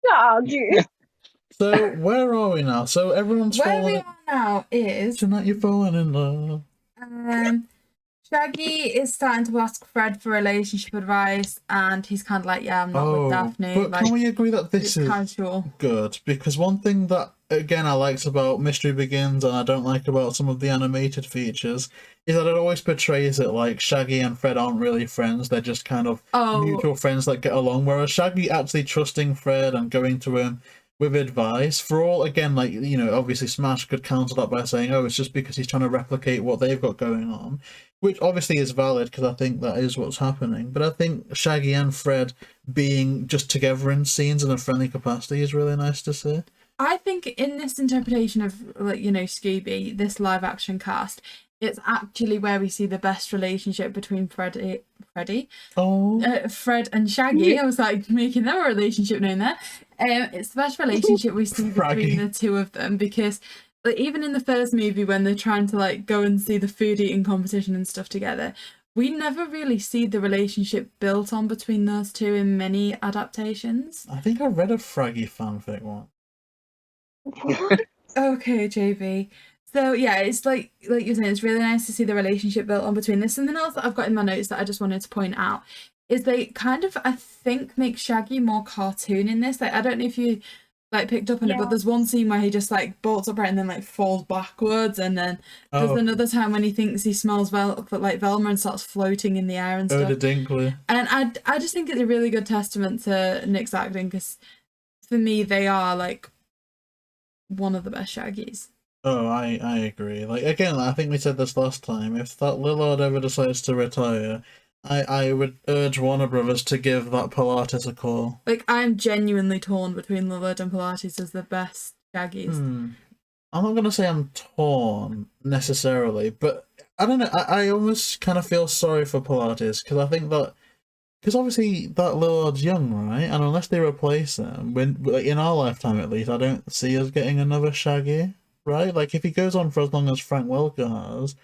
[SPEAKER 3] Shaggy.
[SPEAKER 2] So where are we now? So everyone's
[SPEAKER 5] Where we
[SPEAKER 2] falling.
[SPEAKER 5] are now is
[SPEAKER 2] Tonight you're falling in love.
[SPEAKER 5] Shaggy is starting to ask Fred for relationship advice, and he's kind of like, yeah, I'm not with Daphne.
[SPEAKER 2] But
[SPEAKER 5] Like,
[SPEAKER 2] can we agree that this
[SPEAKER 5] it's
[SPEAKER 2] is
[SPEAKER 5] casual.
[SPEAKER 2] good? Because one thing that, again, I liked about Mystery Begins and I don't like about some of the animated features is that it always portrays it like Shaggy and Fred aren't really friends. They're just kind of mutual friends that get along. Whereas Shaggy actually trusting Fred and going to him with advice, for all, again, like, you know, obviously SMASH could counter that by saying, oh, it's just because he's trying to replicate what they've got going on, which obviously is valid because I think that is what's happening. But I think Shaggy and Fred being just together in scenes in a friendly capacity is really nice to see.
[SPEAKER 5] I think in this interpretation of, like, you know, Scooby, this live action cast, it's actually where we see the best relationship between Fred and Shaggy. I was like making them a relationship known there. It's the best relationship we see between the two of them, because like, even in the first movie when they're trying to like go and see the food eating competition and stuff together, we never really see the relationship built on between those two in many adaptations.
[SPEAKER 2] I think I read a Fraggy fanfic once.
[SPEAKER 5] Okay, JayBee. So yeah, it's like you're saying, it's really nice to see the relationship built on between this. Something else that I've got in my notes that I just wanted to point out is they kind of, I think, make Shaggy more cartoon in this. Like, I don't know if you like picked up on it, but there's one scene where he just like bolts upright and then like falls backwards, and then there's another time when he thinks he smells like Velma and starts floating in the air and stuff.
[SPEAKER 2] The Dinkley.
[SPEAKER 5] And I just think it's a really good testament to Nick's acting, because for me they are like one of the best Shaggys.
[SPEAKER 2] Oh, I agree. Like, again, I think we said this last time. If that Lillard ever decides to retire, I would urge Warner Brothers to give that Palatas a call.
[SPEAKER 5] Like, I'm genuinely torn between Lillard and Palatas as the best Shaggies.
[SPEAKER 2] I'm not going to say I'm torn, necessarily, but I don't know, I almost kind of feel sorry for Palatas, because I think that because obviously that Lillard's young, right? And unless they replace him, when like, in our lifetime at least, I don't see us getting another Shaggy, right? Like if he goes on for as long as Frank Welker has,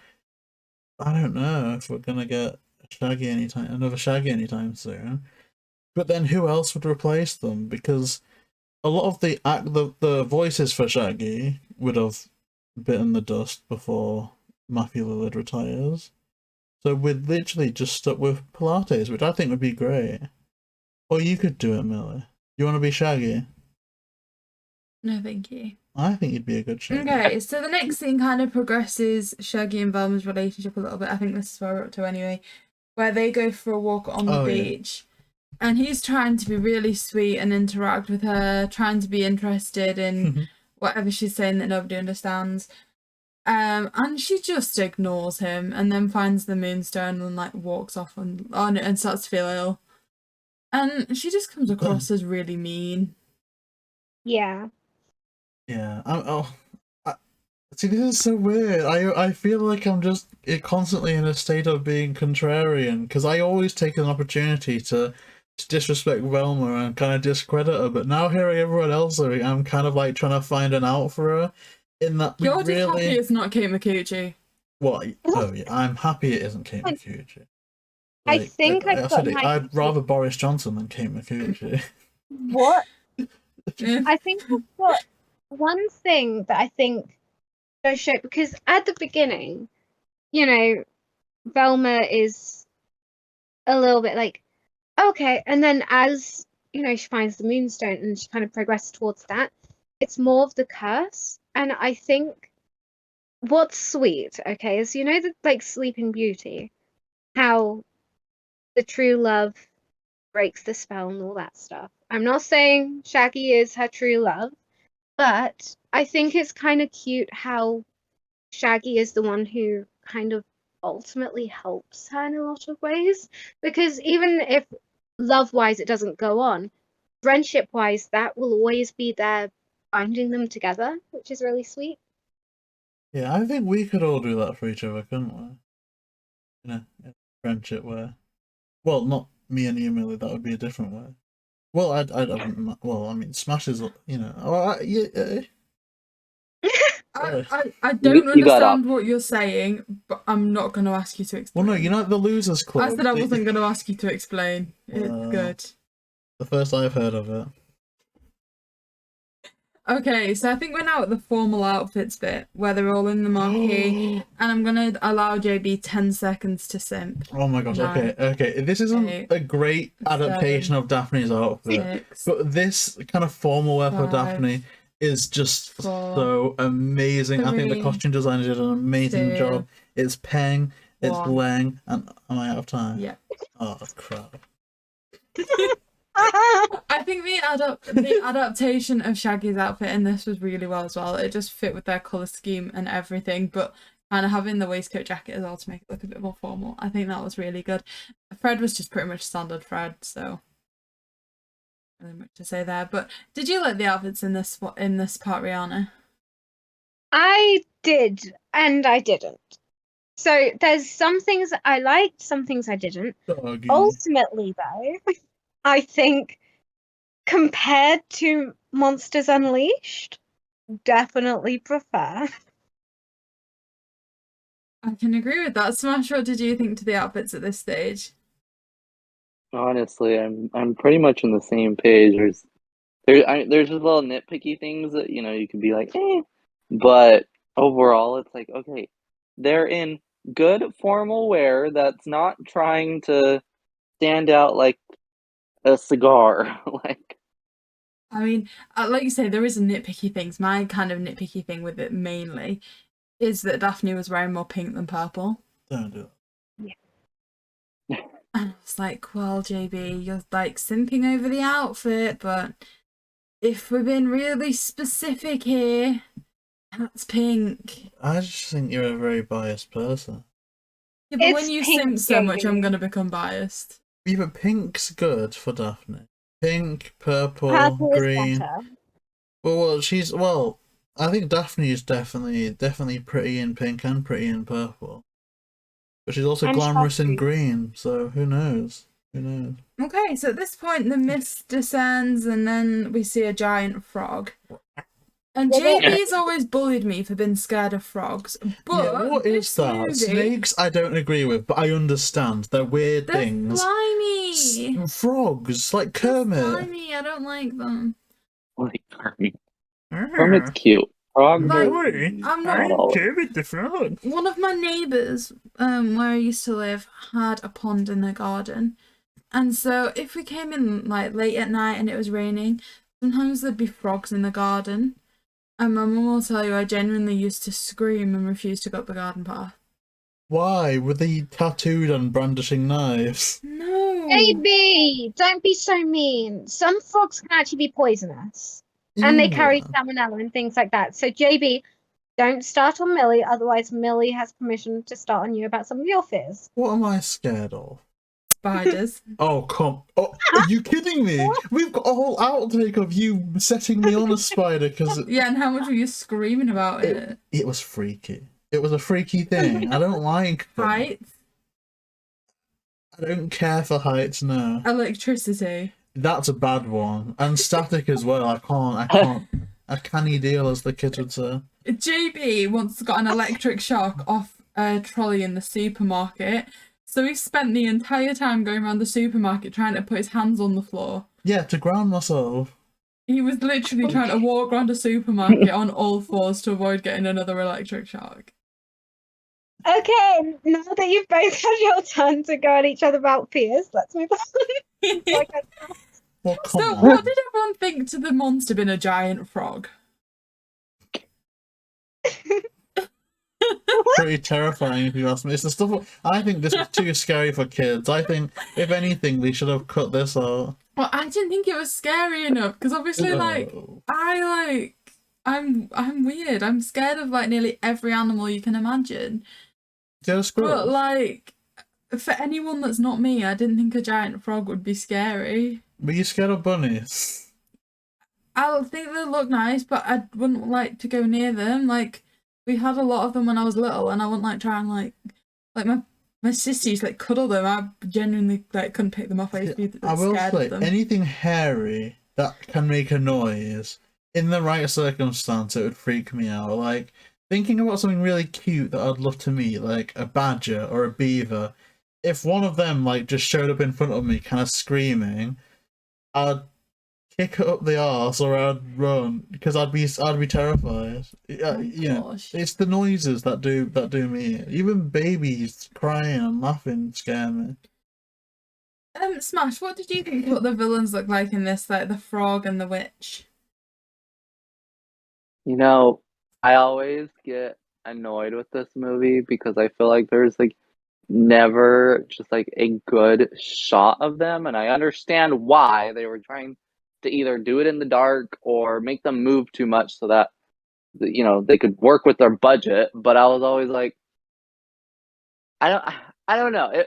[SPEAKER 2] I don't know if we're gonna get another Shaggy anytime soon. But then who else would replace them? Because a lot of the voices for Shaggy would have bitten the dust before Matthew Lillard retires. So we're literally just stuck with Palatas, which I think would be great. Or you could do it, Millie. You want to be Shaggy?
[SPEAKER 5] No, thank you.
[SPEAKER 2] I think you'd be a good Shaggy.
[SPEAKER 5] Okay, so the next scene kind of progresses Shaggy and Velma's relationship a little bit. I think this is where we're up to anyway. Where they go for a walk on the beach. And he's trying to be really sweet and interact with her, trying to be interested in whatever she's saying that nobody understands. And she just ignores him and then finds the moonstone and like walks off and starts to feel ill. And she just comes across as really mean.
[SPEAKER 3] Yeah.
[SPEAKER 2] Yeah. See, this is so weird. I feel like I'm just constantly in a state of being contrarian because I always take an opportunity to disrespect Velma and kind of discredit her, but now hearing everyone else, I'm kind of like trying to find an out for her. In that
[SPEAKER 5] You're just happy it's not Kate Micucci.
[SPEAKER 2] What? Oh yeah, I'm happy it isn't Kate Micucci.
[SPEAKER 3] I think
[SPEAKER 2] I'd rather Boris Johnson than Kate Micucci.
[SPEAKER 3] What? I think I've got one thing that I think does show, because at the beginning, you know, Velma is a little bit like, okay, and then as, you know, she finds the moonstone and she kind of progresses towards that, it's more of the curse. And I think what's sweet, okay, is, you know, the like Sleeping Beauty, how the true love breaks the spell and all that stuff. I'm not saying Shaggy is her true love, but I think it's kind of cute how Shaggy is the one who kind of ultimately helps her in a lot of ways. Because even if love-wise it doesn't go on, friendship-wise that will always be there binding them together, which is really sweet.
[SPEAKER 2] Yeah, I think we could all do that for each other, couldn't we? You know, in a friendship where, well, not me and you, Millie. That would be a different way. Well, well, I mean, SMASH is, you know.
[SPEAKER 5] I don't understand what you're saying, but I'm not going to ask you to explain.
[SPEAKER 2] Well, no, you know the Losers Club.
[SPEAKER 5] I said I wasn't going to ask you to explain. It's good.
[SPEAKER 2] The first I've heard of it.
[SPEAKER 5] Okay, so I think we're now at the formal outfits bit, where they're all in the marquee, and I'm going to allow JayBee 10 seconds to simp.
[SPEAKER 2] Oh my gosh, okay. This isn't a great adaptation of Daphne's outfit, but this kind of formal wear for Daphne is just so amazing. I think the costume designer did an amazing job. It's Peng, it's Lang, and am I out of time?
[SPEAKER 5] Yeah.
[SPEAKER 2] Oh, crap.
[SPEAKER 5] I think the adaptation of Shaggy's outfit in this was really well as well. It just fit with their colour scheme and everything, but kind of having the waistcoat jacket as well to make it look a bit more formal. I think that was really good. Fred was just pretty much standard Fred, so not really much to say there. But did you like the outfits in this part, Rhianna?
[SPEAKER 3] I did, and I didn't. So there's some things I liked, some things I didn't.
[SPEAKER 2] Doggy.
[SPEAKER 3] Ultimately, though, I think compared to Monsters Unleashed, definitely prefer.
[SPEAKER 5] I can agree with that. Smash, what did you think to the outfits at this stage?
[SPEAKER 4] Honestly, I'm pretty much on the same page. There's just little nitpicky things that, you know, you could be like, but overall it's like, okay, they're in good formal wear that's not trying to stand out like a cigar. Like,
[SPEAKER 5] I mean, like you say, there is nitpicky things. My kind of nitpicky thing with it mainly is that Daphne was wearing more pink than purple.
[SPEAKER 2] Don't do it.
[SPEAKER 5] Yeah. And I was like, well, JayBee, you're like simping over the outfit, but if we're being really specific here, that's pink.
[SPEAKER 2] I just think you're a very biased person.
[SPEAKER 5] Yeah, but when you simp so much, I'm going to become biased.
[SPEAKER 2] Yeah, but pink's good for Daphne. Pink, purple, green. Well, I think Daphne is definitely pretty in pink and pretty in purple. But she's also glamorous in green, so who knows? Who knows?
[SPEAKER 5] Okay, so at this point, the mist descends, and then we see a giant frog. And JB's always bullied me for being scared of frogs. But
[SPEAKER 2] Yeah, what is
[SPEAKER 5] this
[SPEAKER 2] that?
[SPEAKER 5] movie,
[SPEAKER 2] Snakes, I don't agree with, but I understand. They're weird
[SPEAKER 5] they're
[SPEAKER 2] things.
[SPEAKER 5] slimy.
[SPEAKER 2] Frogs, like
[SPEAKER 5] They're
[SPEAKER 2] Kermit.
[SPEAKER 5] slimy. I don't like them.
[SPEAKER 4] Like Kermit. Kermit's cute. Frog.
[SPEAKER 5] Like,
[SPEAKER 2] Really?
[SPEAKER 5] I'm
[SPEAKER 2] I
[SPEAKER 5] not.
[SPEAKER 2] Kermit the Frog.
[SPEAKER 5] One of my neighbours, where I used to live, had a pond in their garden. And so if we came in like late at night and it was raining, sometimes there'd be frogs in the garden. And my mum will tell you I genuinely used to scream and refuse to go up the garden path.
[SPEAKER 2] Why? Were they tattooed and brandishing knives?
[SPEAKER 5] No.
[SPEAKER 3] JayBee, don't be so mean. Some frogs can actually be poisonous. And they carry salmonella and things like that. So JayBee, don't start on Milly, otherwise Milly has permission to start on you about some of your fears.
[SPEAKER 2] What am I scared of?
[SPEAKER 5] Spiders.
[SPEAKER 2] Oh, come. Oh, are you kidding me? We've got a whole outtake of you setting me on a spider because
[SPEAKER 5] Yeah, and how much were you screaming about it?
[SPEAKER 2] it was freaky. It was a freaky thing. I don't like them.
[SPEAKER 5] Heights?
[SPEAKER 2] I don't care for heights, no.
[SPEAKER 5] Electricity.
[SPEAKER 2] That's a bad one. And static as well. I can't. A canny deal, as the kids would say.
[SPEAKER 5] JayBee once got an electric shock off a trolley in the supermarket. So he spent the entire time going around the supermarket trying to put his hands on the floor.
[SPEAKER 2] Yeah, to ground myself.
[SPEAKER 5] He was literally trying to walk around a supermarket on all fours to avoid getting another electric shock.
[SPEAKER 3] Okay, now that you've both had your turn to go at each other about fears, let's move on.
[SPEAKER 2] Well, come
[SPEAKER 5] So,
[SPEAKER 2] on.
[SPEAKER 5] what did everyone think to the monster being a giant frog?
[SPEAKER 2] Pretty terrifying if you ask me. It's the stuff. I think this is too scary for kids. I think, if anything, they should have cut this out.
[SPEAKER 5] Well, I didn't think it was scary enough because obviously, I'm weird. I'm scared of like nearly every animal you can imagine.
[SPEAKER 2] Get a squirrel.
[SPEAKER 5] But like, for anyone that's not me, I didn't think a giant frog would be scary.
[SPEAKER 2] Were you scared of bunnies?
[SPEAKER 5] I think they look nice, but I wouldn't like to go near them. Like, we had a lot of them when I was little, and I wouldn't like try and like my sister used to like cuddle them. I genuinely like couldn't pick them up. I used to be
[SPEAKER 2] I will
[SPEAKER 5] scared
[SPEAKER 2] say,
[SPEAKER 5] of them.
[SPEAKER 2] anything hairy that can make a noise, in the right circumstance, it would freak me out. Like, thinking about something really cute that I'd love to meet, like a badger or a beaver, if one of them like just showed up in front of me kind of screaming, I'd kick it up the arse or I'd run because I'd be terrified.
[SPEAKER 5] Oh,
[SPEAKER 2] Yeah,
[SPEAKER 5] gosh.
[SPEAKER 2] it's the noises that do me. Even babies crying and laughing scare me.
[SPEAKER 5] Smash, what did you think what the villains look like in this, like the frog and the witch?
[SPEAKER 4] You know, I always get annoyed with this movie because I feel like there's like never just like a good shot of them, and I understand why they were trying to either do it in the dark or make them move too much so that they could work with their budget. But I was always like, I don't know.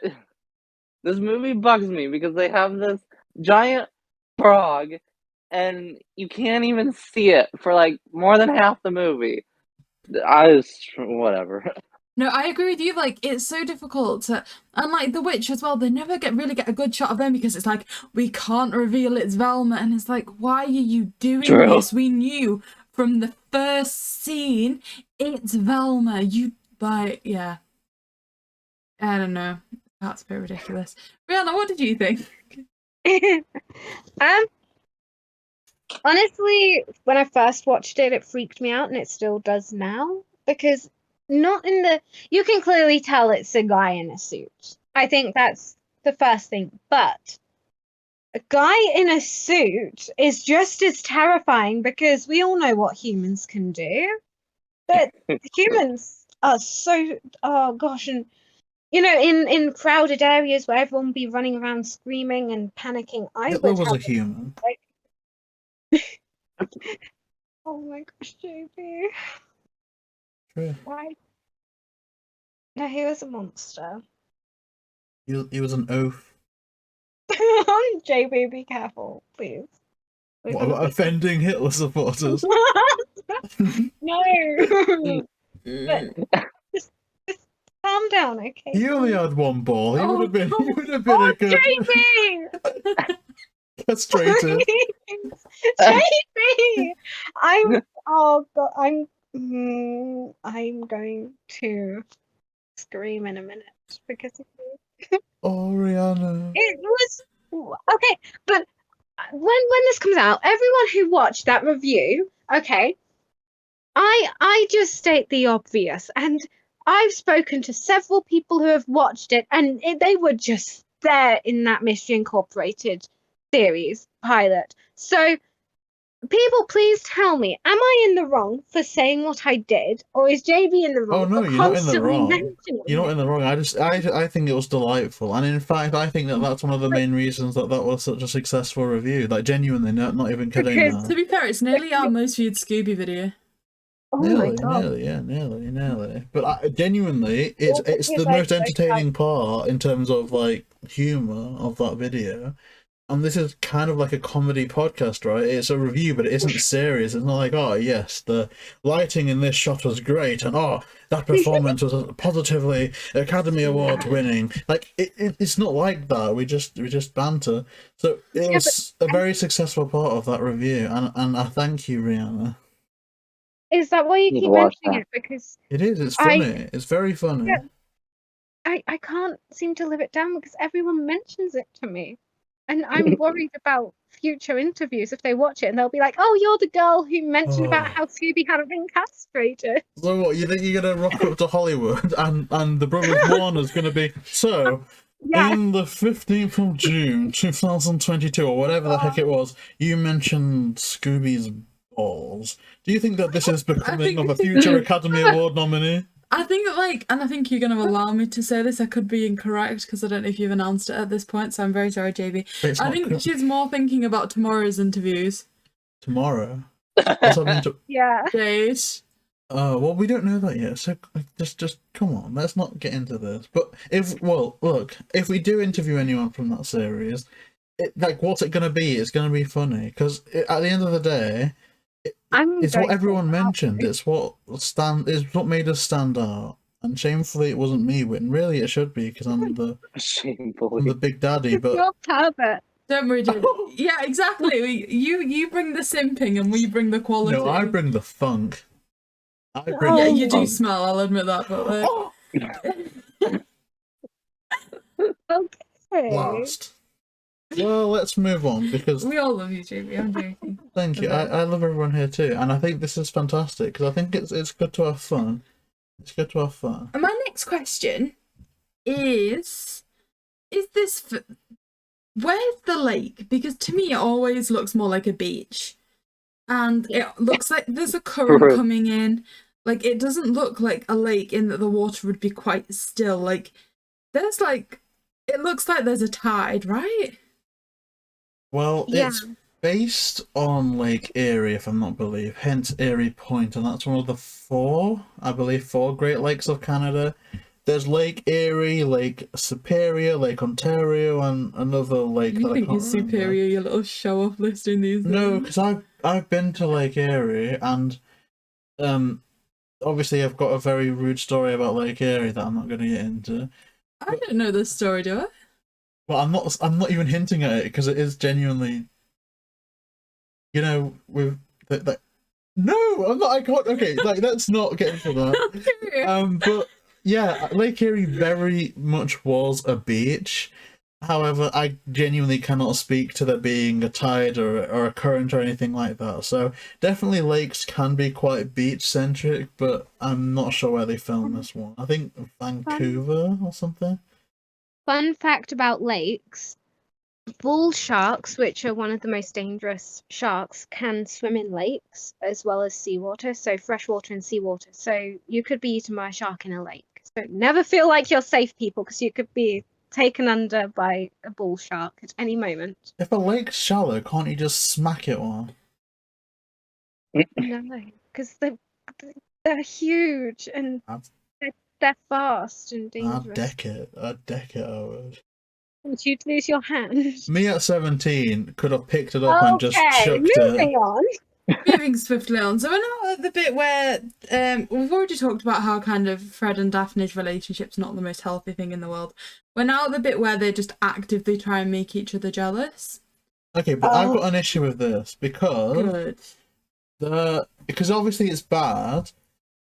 [SPEAKER 4] This movie bugs me because they have this giant frog and you can't even see it for like more than half the movie. Whatever.
[SPEAKER 5] No, I agree with you. Like, it's so difficult to, and like the witch as well. They never really get a good shot of them because it's like we can't reveal it's Velma, and it's like, why are you doing
[SPEAKER 4] True.
[SPEAKER 5] this? We knew from the first scene it's Velma. You like, yeah. I don't know. That's a bit ridiculous. Rhianna, what did you think?
[SPEAKER 3] Honestly, when I first watched it, it freaked me out, and it still does now because you can clearly tell it's a guy in a suit. I think that's the first thing, but a guy in a suit is just as terrifying because we all know what humans can do, but humans are so, oh gosh, and in crowded areas where everyone be running around screaming and panicking, I
[SPEAKER 2] Hitler
[SPEAKER 3] would
[SPEAKER 2] was
[SPEAKER 3] have
[SPEAKER 2] a human.
[SPEAKER 3] Oh my gosh, JayBee.
[SPEAKER 2] True.
[SPEAKER 3] Why? No, he was a monster.
[SPEAKER 2] He was an oaf.
[SPEAKER 3] JayBee, be careful, please.
[SPEAKER 2] What about offending Hitler supporters?
[SPEAKER 3] No! But just calm calm down, okay?
[SPEAKER 2] He only had one ball. He
[SPEAKER 5] Oh,
[SPEAKER 2] would have been.
[SPEAKER 5] God.
[SPEAKER 2] He would have been
[SPEAKER 3] Oh,
[SPEAKER 2] a good
[SPEAKER 3] JayBee!
[SPEAKER 2] castrated.
[SPEAKER 3] JayBee! Oh god, I'm going to scream in a minute because
[SPEAKER 2] Oh, Rhianna.
[SPEAKER 3] it was okay, but when this comes out, everyone who watched that review, okay, I just state the obvious, and I've spoken to several people who have watched it, and they were just there in that Mystery Incorporated series pilot. So, people, please tell me, am I in the wrong for saying what I did, or is JayBee in the wrong?
[SPEAKER 2] Oh no,
[SPEAKER 3] for
[SPEAKER 2] you're not in the
[SPEAKER 3] constantly
[SPEAKER 2] wrong.
[SPEAKER 3] mentioning
[SPEAKER 2] You're not
[SPEAKER 3] it?
[SPEAKER 2] in the wrong. I think it was delightful, and in fact, I think that that's one of the main reasons that that was such a successful review. Like genuinely, not even kidding.
[SPEAKER 3] Because-
[SPEAKER 5] To
[SPEAKER 2] That.
[SPEAKER 5] be fair, it's nearly our most viewed Scooby video.
[SPEAKER 3] Oh my god.
[SPEAKER 2] Nearly. But genuinely, it's
[SPEAKER 3] It's
[SPEAKER 2] the
[SPEAKER 3] like
[SPEAKER 2] most entertaining part in terms of like humor of that video. And this is kind of like a comedy podcast, right? It's a review, but it isn't serious. It's not like, oh yes, the lighting in this shot was great, and oh, that performance was positively Academy Award winning. Like it's not like that. We just banter. So it was a very successful part of that review, and I thank you, Rhianna.
[SPEAKER 3] Is that why you
[SPEAKER 4] Need
[SPEAKER 3] keep
[SPEAKER 4] to watch
[SPEAKER 3] mentioning
[SPEAKER 4] that.
[SPEAKER 3] it? Because
[SPEAKER 2] It is. It's funny. It's very funny.
[SPEAKER 3] Yeah. I can't seem to live it down because everyone mentions it to me. And I'm worried about future interviews if they watch it and they'll be like, oh, you're the girl who mentioned about how Scooby hadn't been castrated.
[SPEAKER 2] So what, you think you're gonna rock up to Hollywood and the Brothers Warner's gonna be so
[SPEAKER 3] Yeah.
[SPEAKER 2] in the 15th of June 2022 or whatever the heck it was, you mentioned Scooby's balls. Do you think that this is becoming of a future Academy Award nominee?
[SPEAKER 5] I think and I think you're going to allow me to say this, I could be incorrect because I don't know if you've announced it at this point, so I'm very sorry, JayBee.
[SPEAKER 2] It's
[SPEAKER 5] I
[SPEAKER 2] not
[SPEAKER 5] think
[SPEAKER 2] good.
[SPEAKER 5] she's more thinking about tomorrow's interviews.
[SPEAKER 2] Tomorrow. What's happening to...
[SPEAKER 3] Yeah.
[SPEAKER 5] Days.
[SPEAKER 2] Well, we don't know that yet, so just come on, let's not get into this. But if we do interview anyone from that series, what's it gonna be? It's gonna be funny because at the end of the day, it's what everyone mentioned. It's what made us stand out. And shamefully, it wasn't me, Witten. Really, it should be because I'm the
[SPEAKER 4] Shamefully.
[SPEAKER 2] big daddy. But
[SPEAKER 3] You're pervert.
[SPEAKER 5] Don't worry, JayBee. Yeah, exactly. You bring the simping and we bring the quality.
[SPEAKER 2] no, I bring the funk. I bring
[SPEAKER 5] Yeah,
[SPEAKER 2] the
[SPEAKER 5] you do
[SPEAKER 2] funk.
[SPEAKER 5] smell, I'll admit that, but
[SPEAKER 3] Okay.
[SPEAKER 2] Blast. Well, let's move on because
[SPEAKER 5] we all love you, JayBee. I'm joking.
[SPEAKER 2] thank you. I love everyone here too, and I think this is fantastic because I think it's good to have fun. It's good to have fun.
[SPEAKER 5] And my next question is this where's the lake? Because to me it always looks more like a beach. And it looks like there's a current coming in. Like it doesn't look like a lake in that the water would be quite still. Like there's it looks like there's a tide, right?
[SPEAKER 2] Well,
[SPEAKER 3] Yeah.
[SPEAKER 2] it's based on Lake Erie, if I'm not believe, hence Erie Point, and that's one of the four Great Lakes of Canada. There's Lake Erie, Lake Superior, Lake Ontario, and another lake
[SPEAKER 5] You
[SPEAKER 2] that I
[SPEAKER 5] think
[SPEAKER 2] can't
[SPEAKER 5] you're
[SPEAKER 2] remember.
[SPEAKER 5] superior, you little show off listing these
[SPEAKER 2] No,
[SPEAKER 5] things.
[SPEAKER 2] because I've been to Lake Erie, and obviously I've got a very rude story about Lake Erie that I'm not going to get into.
[SPEAKER 5] I don't know this story, do I?
[SPEAKER 2] Well, I'm not even hinting at it because it is genuinely, with that. No, I'm not. I can't. Okay, let's not get into that. But yeah, Lake Erie very much was a beach. However, I genuinely cannot speak to there being a tide or a current or anything like that. So definitely lakes can be quite beach centric, but I'm not sure where they filmed this one. I think Vancouver or something.
[SPEAKER 3] Fun fact about lakes, bull sharks, which are one of the most dangerous sharks, can swim in lakes as well as seawater, so freshwater and seawater. So you could be eaten by a shark in a lake. So never feel like you're safe, people, because you could be taken under by a bull shark at any moment.
[SPEAKER 2] If a lake's shallow, can't you just smack it one?
[SPEAKER 3] No, because they're huge and they're fast and dangerous.
[SPEAKER 2] I'd deck it, I would.
[SPEAKER 3] And you'd lose your hand.
[SPEAKER 2] Me at 17 could have picked it up and just
[SPEAKER 3] Okay,
[SPEAKER 2] chucked
[SPEAKER 3] moving
[SPEAKER 2] it.
[SPEAKER 3] on.
[SPEAKER 5] moving swiftly on. So we're now at the bit where we've already talked about how kind of Fred and Daphne's relationship's not the most healthy thing in the world. We're now at the bit where they just actively try and make each other jealous.
[SPEAKER 2] Okay, but I've got an issue with this because because obviously it's bad,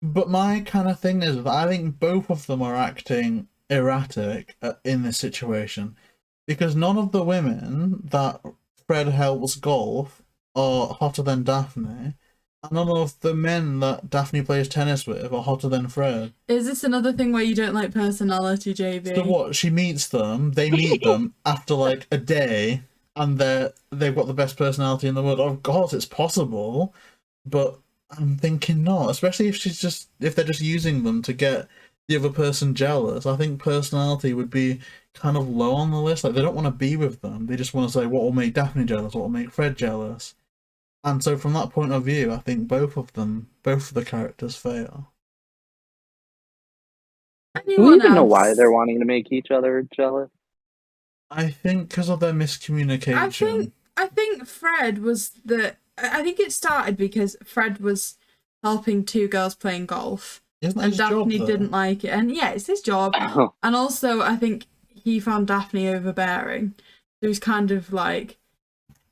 [SPEAKER 2] but my kind of thing is that I think both of them are acting erratic in this situation, because none of the women that Fred helps golf are hotter than Daphne, and none of the men that Daphne plays tennis with are hotter than Fred.
[SPEAKER 5] Is this another thing where you don't like personality, JayBee?
[SPEAKER 2] So what? She meets them, they meet them after like a day, and they've got the best personality in the world. Of course, it's possible, but I'm thinking not. Especially if they're just using them to get the other person jealous. I think personality would be kind of low on the list. Like, they don't want to be with them. They just want to say what will make Daphne jealous, what will make Fred jealous. And so from that point of view, I think both of the characters fail.
[SPEAKER 4] Do we even know why they're wanting to make each other jealous?
[SPEAKER 2] I think because of their miscommunication.
[SPEAKER 5] I think Fred was I think it started because Fred was helping two girls playing golf.
[SPEAKER 2] Isn't that
[SPEAKER 5] and
[SPEAKER 2] his
[SPEAKER 5] Daphne
[SPEAKER 2] job,
[SPEAKER 5] didn't like it. And yeah, it's his job. And also, I think he found Daphne overbearing. So he's kind of like,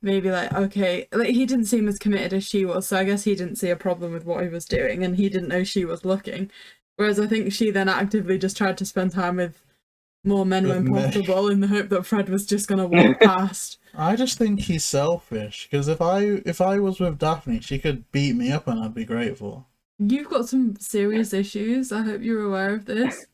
[SPEAKER 5] maybe like, okay, like he didn't seem as committed as she was. So I guess he didn't see a problem with what he was doing, and he didn't know she was looking. Whereas I think she then actively just tried to spend time with more men when possible in the hope that Fred was just going to walk past.
[SPEAKER 2] I just think he's selfish, because if I was with Daphne, she could beat me up and I'd be grateful.
[SPEAKER 5] You've got some serious issues. I hope you're aware of this.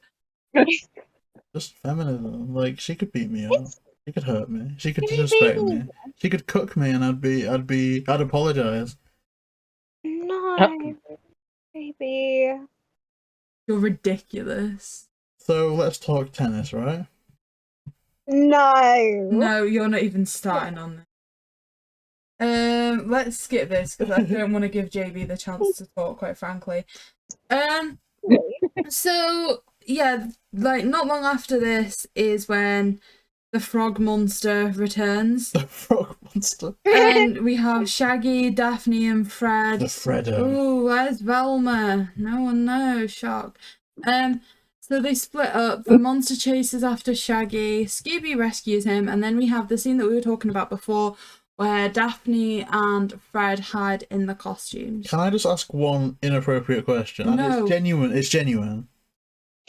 [SPEAKER 2] Just feminism. Like, she could beat me up. She could hurt me. She could disrespect me. She could cook me and I'd apologize.
[SPEAKER 3] No, baby.
[SPEAKER 5] You're ridiculous.
[SPEAKER 2] So let's talk tennis, right?
[SPEAKER 3] No.
[SPEAKER 5] No, you're not even starting on this. Let's skip this because I don't want to give JayBee the chance to talk, quite frankly. So yeah, like not long after this is when the frog monster returns.
[SPEAKER 2] The frog monster.
[SPEAKER 5] And we have Shaggy, Daphne, and Fred.
[SPEAKER 2] The Freddo.
[SPEAKER 5] Oh, where's Velma? No one knows. Shock. So they split up. The monster chases after Shaggy. Scooby rescues him, and then we have the scene that we were talking about before, where Daphne and Fred hide in the costumes.
[SPEAKER 2] Can I just ask one inappropriate question?
[SPEAKER 5] No.
[SPEAKER 2] And it's genuine.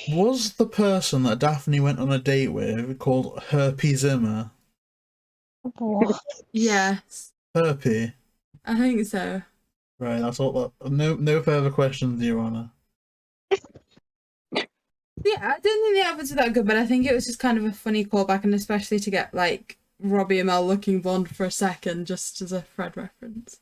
[SPEAKER 2] Was the person that Daphne went on a date with called Herpy Zimmer?
[SPEAKER 5] Yes.
[SPEAKER 2] Herpy?
[SPEAKER 5] I think so.
[SPEAKER 2] Right, that's all. No further questions, Your Honour.
[SPEAKER 5] Yeah, I don't think the outfits were that good, but I think it was just kind of a funny callback, and especially to get like Robbie Amell looking blonde for a second, just as a Fred reference.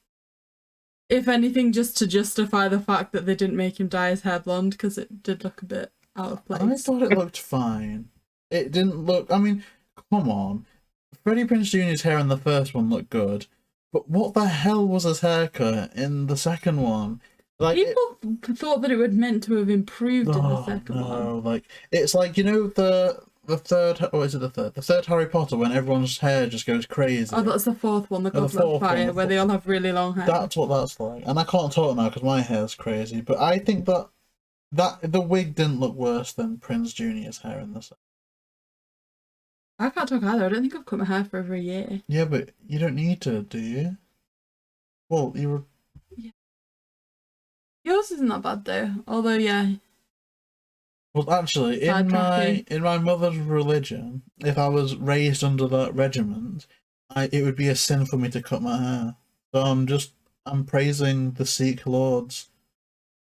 [SPEAKER 5] If anything, just to justify the fact that they didn't make him dye his hair blonde, because it did look a bit out of place.
[SPEAKER 2] I thought it looked fine. It didn't look. I mean, come on. Freddie Prinze Jr.'s hair in the first one looked good, but what the hell was his haircut in the second one? Like,
[SPEAKER 5] people thought that it would meant to have improved in the second one.
[SPEAKER 2] Like, it's like, you know, the third, or is it the third? The third Harry Potter, when everyone's hair just goes crazy.
[SPEAKER 5] Oh, that's the fourth one, the Goblet of Fire, where they all have really long hair.
[SPEAKER 2] That's what that's like. And I can't talk now because my hair's crazy, but I think that the wig didn't look worse than Prinze Jr.'s hair in the second.
[SPEAKER 5] I can't talk either. I don't think I've cut my hair for over a year.
[SPEAKER 2] Yeah, but you don't need to, do you? Well, you were...
[SPEAKER 5] Yeah. Yours isn't that bad though, although yeah.
[SPEAKER 2] Well, actually, in my mother's religion, if I was raised under that regiment, it would be a sin for me to cut my hair. So I'm praising the Sikh lords.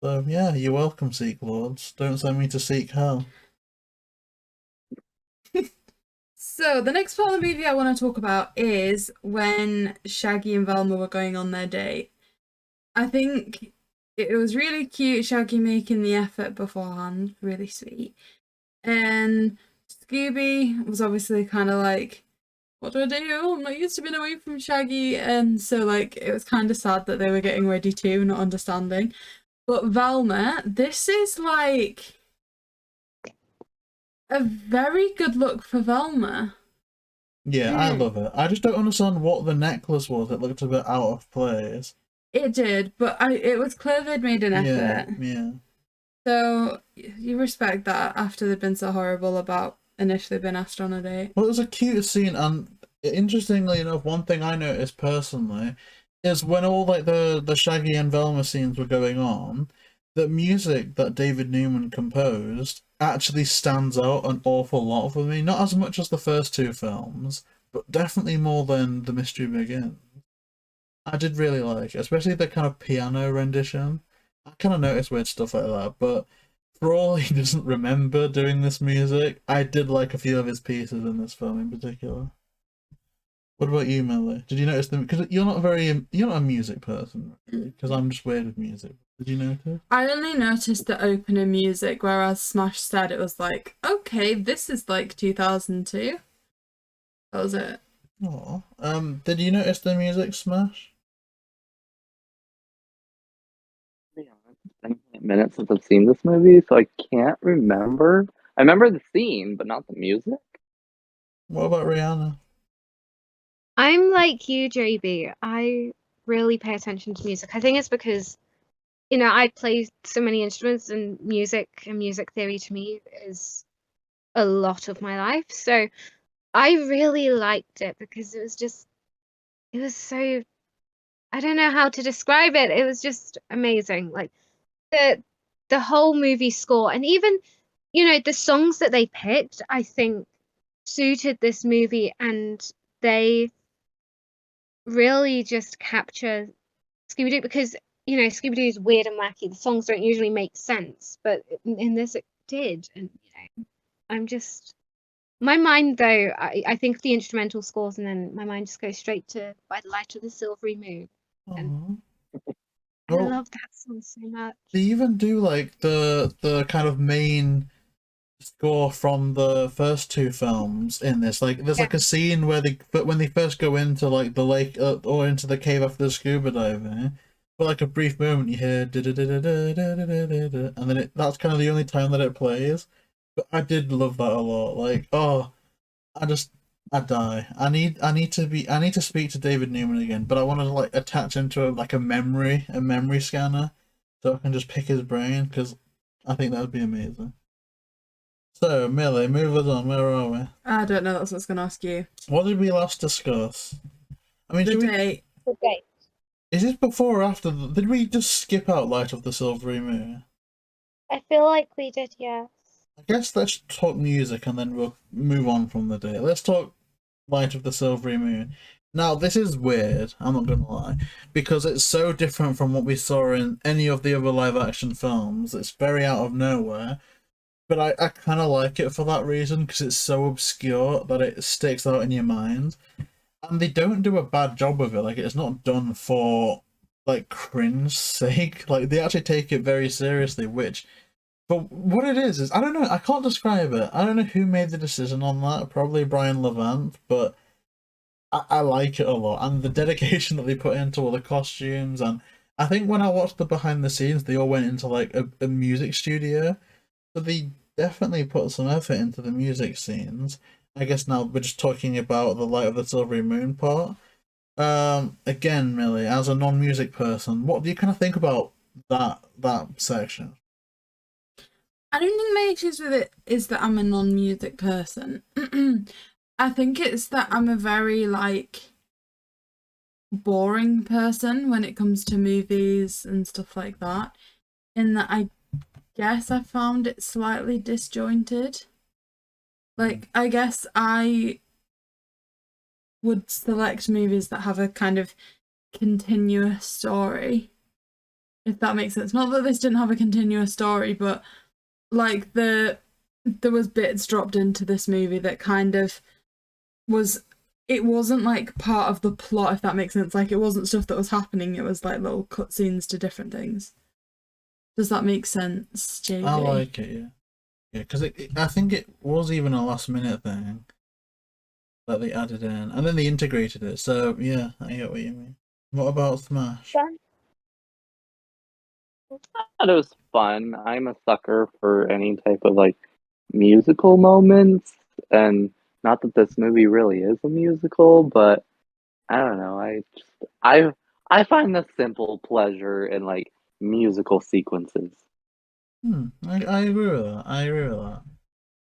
[SPEAKER 2] So yeah, you're welcome, Sikh lords. Don't send me to Sikh hell.
[SPEAKER 5] So the next part of the movie I want to talk about is when Shaggy and Velma were going on their date. I think it was really cute, Shaggy making the effort beforehand, really sweet. And Scooby was obviously kind of like, what do I do? I'm not used to being away from Shaggy. And so like it was kind of sad that they were getting ready too, not understanding. But Velma, this is like a very good look for Velma.
[SPEAKER 2] Yeah, I love it. I just don't understand what the necklace was. It looked a bit out of place.
[SPEAKER 5] It did, but it was clear they'd made an effort.
[SPEAKER 2] Yeah.
[SPEAKER 5] So you respect that after they've been so horrible about initially being asked on a date.
[SPEAKER 2] Well, it was a cute scene, and interestingly enough, one thing I noticed personally is when all like the Shaggy and Velma scenes were going on, the music that David Newman composed actually stands out an awful lot for me. Not as much as the first two films, but definitely more than The Mystery Begins. I did really like it, especially the kind of piano rendition. I kind of noticed weird stuff like that, but for all he doesn't remember doing this music, I did like a few of his pieces in this film in particular. What about you, Millie? Did you notice them? Because you're not a music person, because I'm just weird with music. Did you notice?
[SPEAKER 5] I only noticed the opening music, whereas Smash said it was like, okay, this is like 2002. That was it.
[SPEAKER 2] Oh, did you notice the music, Smash?
[SPEAKER 4] It's been minutes since I've seen this movie, so I can't remember. I remember the scene, but not the music.
[SPEAKER 2] What about Rhianna?
[SPEAKER 3] I'm like you, JayBee. I really pay attention to music. I think it's because, I play so many instruments, and music theory to me is a lot of my life. So I really liked it because it was so, I don't know how to describe it. It was just amazing. Like the whole movie score, and even, the songs that they picked, I think suited this movie, and they really just capture Scooby Doo because, Scooby Doo is weird and wacky. The songs don't usually make sense, but in this it did. And, I'm just, my mind though, I think of the instrumental scores, and then my mind just goes straight to By the Light of the Silvery Moon. And I
[SPEAKER 2] Well,
[SPEAKER 3] love that song so much.
[SPEAKER 2] they even do like the kind of main score from the first two films in this. Like, there's like a scene where when they first go into like the lake or into the cave after the scuba diving, for like a brief moment you hear and then that's kind of the only time that it plays. But I did love that a lot. Like, oh, I die. I need to speak to David Newman again, but I want to like attach him to a memory scanner, so I can just pick his brain, because I think that would be amazing. So, Millie, move us on. Where are we?
[SPEAKER 5] I don't know, that's what I was going to ask you.
[SPEAKER 2] What did we last discuss? I mean,
[SPEAKER 5] The date.
[SPEAKER 3] Okay.
[SPEAKER 2] Is this before or after? Did we just skip out Light of the Silvery Moon?
[SPEAKER 3] I feel like we did, yes.
[SPEAKER 2] I guess let's talk music and then we'll move on from the date. Let's talk Light of the Silvery Moon. Now, this is weird, I'm not gonna lie, because it's so different from what we saw in any of the other live action films. It's very out of nowhere. But I kind of like it for that reason, because it's so obscure that it sticks out in your mind. And they don't do a bad job of it. Like, it's not done for, like, cringe sake. Like, they actually take it very seriously, which, but what it is, I don't know, I can't describe it. I don't know who made the decision on that. Probably Brian Levant, but I like it a lot. And the dedication that they put into all the costumes. And I think when I watched the behind the scenes, they all went into, like, a music studio. So they definitely put some effort into the music scenes. I guess now we're just talking about the Light of the Silvery Moon part. Again, Millie, as a non-music person, what do you kind of think about that section?
[SPEAKER 5] I don't think my issues with it is that I'm a non-music person. I think it's that I'm a very, like, boring person when it comes to movies and stuff like that. In that I guess I found it slightly disjointed. Like, I guess I would select movies that have a kind of continuous story, if that makes sense. Not that this didn't have a continuous story, but like there was bits dropped into this movie that kind of it wasn't like part of the plot, if that makes sense. Like, it wasn't stuff that was happening, it was like little cutscenes to different things. Does that make sense, JayBee?
[SPEAKER 2] I like it, yeah. Yeah, because I think it was even a last minute thing that they added in, and then they integrated it. So yeah, I get what you mean. What about Smash?
[SPEAKER 3] Fun.
[SPEAKER 4] I thought it was fun. I'm a sucker for any type of like musical moments, and not that this movie really is a musical, but I don't know. I find the simple pleasure in like musical sequences.
[SPEAKER 2] I agree with that. I agree with that.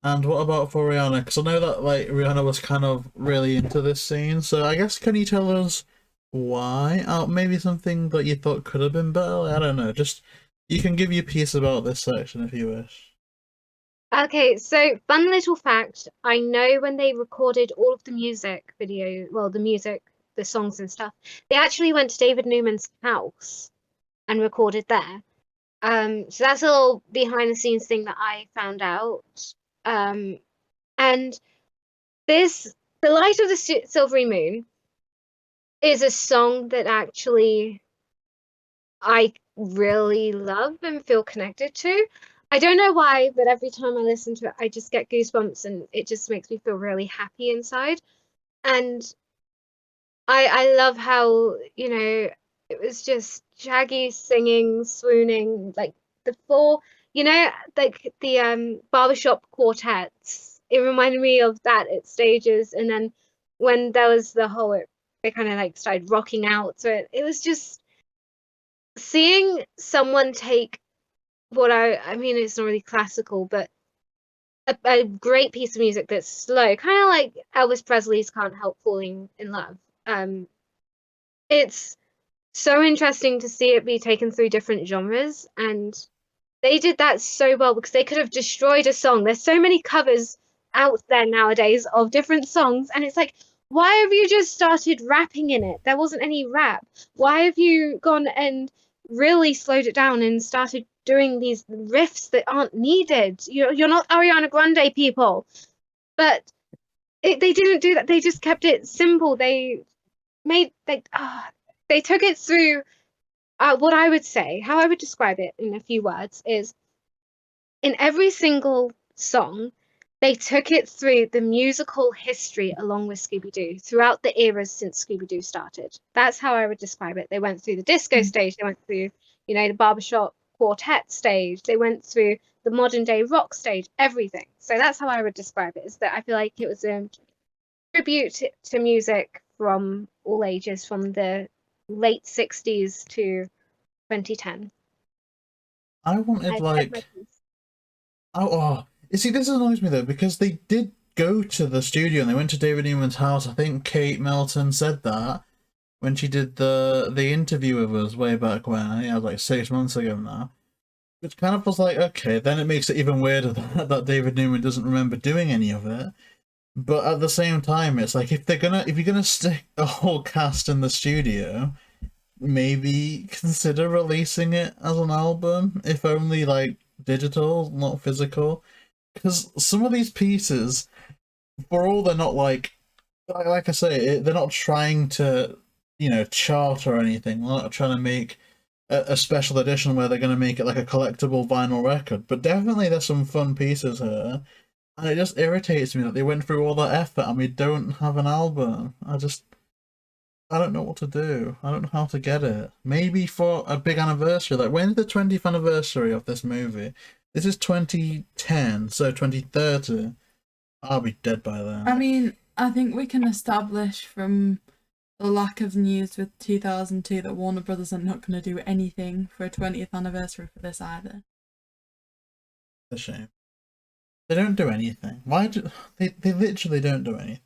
[SPEAKER 2] And what about for Rhianna? Because I know that like Rhianna was kind of really into this scene. So I guess can you tell us why? Maybe something that you thought could have been better. I don't know. Just you can give your piece about this section if you wish.
[SPEAKER 3] Okay, so fun little fact, I know when they recorded all of the music video, well, the music, the songs and stuff, they actually went to David Newman's house and recorded there. So that's a little behind the scenes thing that I found out. And this, The Light of the Silvery Moon is a song that actually I really love and feel connected to. I don't know why, but every time I listen to it, I just get goosebumps and it just makes me feel really happy inside. And I love how, it was just Shaggy singing, swooning, like the four, like the barbershop quartets. It reminded me of that at stages. And then when there was the whole, they kind of like started rocking out. So it was just seeing someone take what I mean, it's not really classical, but a great piece of music that's slow, kind of like Elvis Presley's Can't Help Falling in Love. It's so interesting to see it be taken through different genres, and they did that so well because they could have destroyed a song. There's so many covers out there nowadays of different songs, and it's like, why have you just started rapping in it? There wasn't any rap. Why have you gone and really slowed it down and started doing these riffs that aren't needed? You're not Ariana Grande, people. But they didn't do that. They just kept it simple. They took it through. What I would say, how I would describe it in a few words, is in every single song, they took it through the musical history along with Scooby Doo throughout the eras since Scooby Doo started. That's how I would describe it. They went through the disco stage, they went through, the barbershop quartet stage, they went through the modern day rock stage, everything. So that's how I would describe it, is that I feel like it was a tribute to music from all ages, from the late 60s to 2010.
[SPEAKER 2] I wanted
[SPEAKER 3] I
[SPEAKER 2] like you see, this annoys me though because they did go to the studio and they went to David Newman's house. I think Kate Melton said that when she did the interview with us way back when. I think it was like 6 months ago now. Which kind of was like, okay, then it makes it even weirder that David Newman doesn't remember doing any of it. But at the same time, it's like if you're gonna stick the whole cast in the studio, maybe consider releasing it as an album, if only like digital, not physical. Because some of these pieces, for all they're not like I say, they're not trying to, chart or anything. They're not trying to make a special edition where they're going to make it like a collectible vinyl record. But definitely there's some fun pieces here. And it just irritates me that they went through all that effort and we don't have an album. I don't know what to do. I don't know how to get it. Maybe for a big anniversary. Like, when's the 20th anniversary of this movie? This is 2010, so 2030. I'll be dead by then.
[SPEAKER 5] I mean, I think we can establish from the lack of news with 2002 that Warner Brothers are not going to do anything for a 20th anniversary for this either.
[SPEAKER 2] It's a shame. They don't do anything. Why do they literally don't do anything?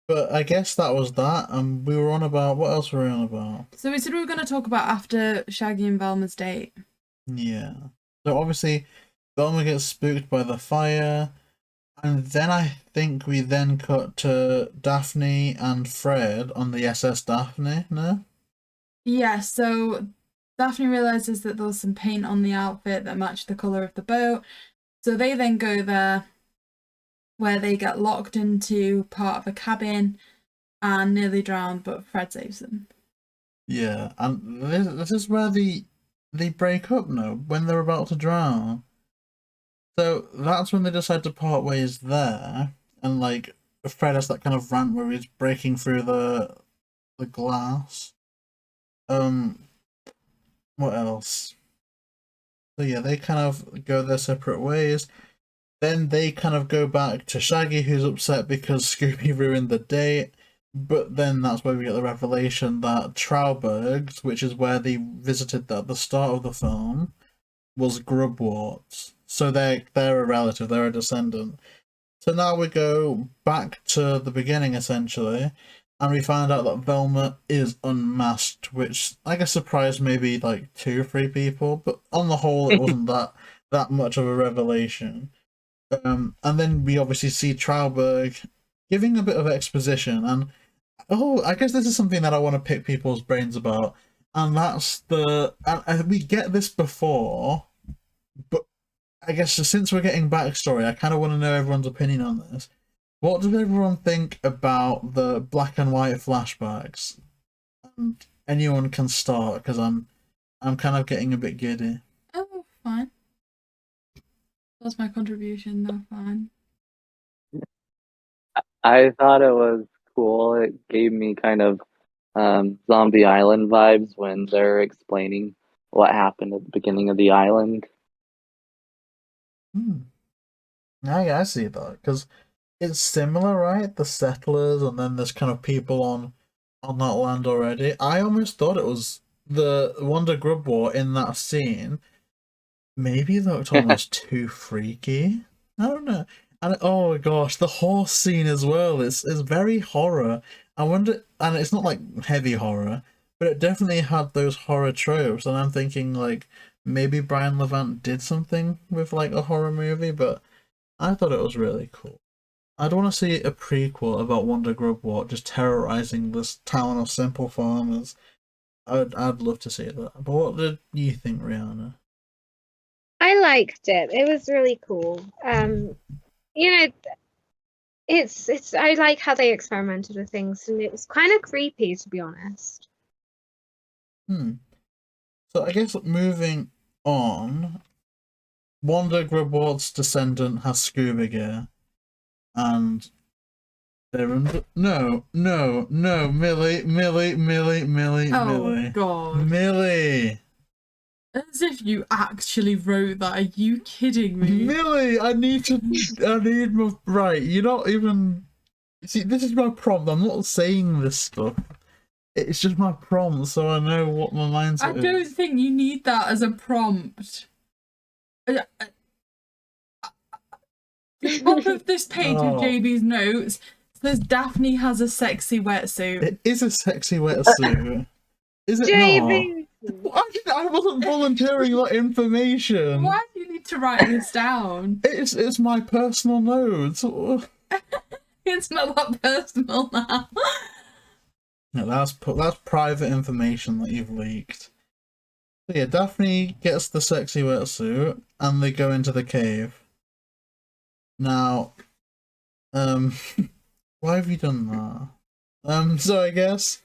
[SPEAKER 2] But I guess that was that, and we were on about, what else were we on about?
[SPEAKER 5] So we said we were going to talk about after Shaggy and Velma's date.
[SPEAKER 2] Yeah. So obviously, Velma gets spooked by the fire, and then I think we then cut to Daphne and Fred on the SS Daphne, no?
[SPEAKER 5] Yeah, so Daphne realises that there was some paint on the outfit that matched the colour of the boat. So they then go there, where they get locked into part of a cabin and nearly drowned, but Fred saves them.
[SPEAKER 2] Yeah, and this is where they break up now, when they're about to drown. So that's when they decide to part ways there, and like Fred has that kind of rant where he's breaking through the glass. What else? So yeah, they kind of go their separate ways. Then they kind of go back to Shaggy, who's upset because Scooby ruined the date. But then that's where we get the revelation that Trauberg's, which is where they visited at the start of the film, was Grubwart's. So they're a relative, they're a descendant. So now we go back to the beginning, essentially, and we find out that Velma is unmasked, which I guess surprised maybe like 2 or 3 people, but on the whole, it wasn't that much of a revelation. And then we obviously see Trauberg giving a bit of exposition, and I guess this is something that I want to pick people's brains about, and that's and we get this before, but I guess since we're getting backstory, I kind of want to know everyone's opinion on this. What does everyone think about the black and white flashbacks? And anyone can start, because I'm kind of getting a bit giddy.
[SPEAKER 5] Oh, fine. That's my contribution, though, fine.
[SPEAKER 4] I thought it was cool. It gave me kind of Zombie Island vibes when they're explaining what happened at the beginning of the island.
[SPEAKER 2] Yeah, I see that, because it's similar, right? The settlers, and then there's kind of people on that land already. I almost thought it was the Wonder Grub War in that scene. Maybe looked almost too freaky. I don't know. And oh my gosh, the horse scene as well. It's very horror. I wonder, and it's not like heavy horror, but it definitely had those horror tropes. And I'm thinking like maybe Brian Levant did something with like a horror movie, but I thought it was really cool. I'd want to see a prequel about Wonder Grubwort just terrorizing this town of simple farmers. I'd love to see that. But what did you think, Rhianna?
[SPEAKER 3] I liked it. It was really cool. You know, it's I like how they experimented with things, and it was kind of creepy, to be honest.
[SPEAKER 2] So I guess moving on, Wonder Grubwort's descendant has scuba gear, and they're no, Millie.
[SPEAKER 5] Oh,
[SPEAKER 2] Millie.
[SPEAKER 5] God.
[SPEAKER 2] Millie.
[SPEAKER 5] As if you actually wrote that. Are you kidding me?
[SPEAKER 2] Millie, I need my right. You're not even. See, this is my prompt. I'm not saying this stuff. It's just my prompt, so I know what my mindset is.
[SPEAKER 5] I don't think you need that as a prompt. The top of this page of JayBee's notes says Daphne has a sexy wetsuit.
[SPEAKER 2] It is a sexy wetsuit. Is it
[SPEAKER 3] JayBee!
[SPEAKER 2] not? I wasn't volunteering that information.
[SPEAKER 5] Why do you need to write this down?
[SPEAKER 2] It's my personal notes.
[SPEAKER 5] It's not that personal now.
[SPEAKER 2] No, that's private information that you've leaked. So yeah, Daphne gets the sexy wetsuit, and they go into the cave. Now, why have you done that? So I guess.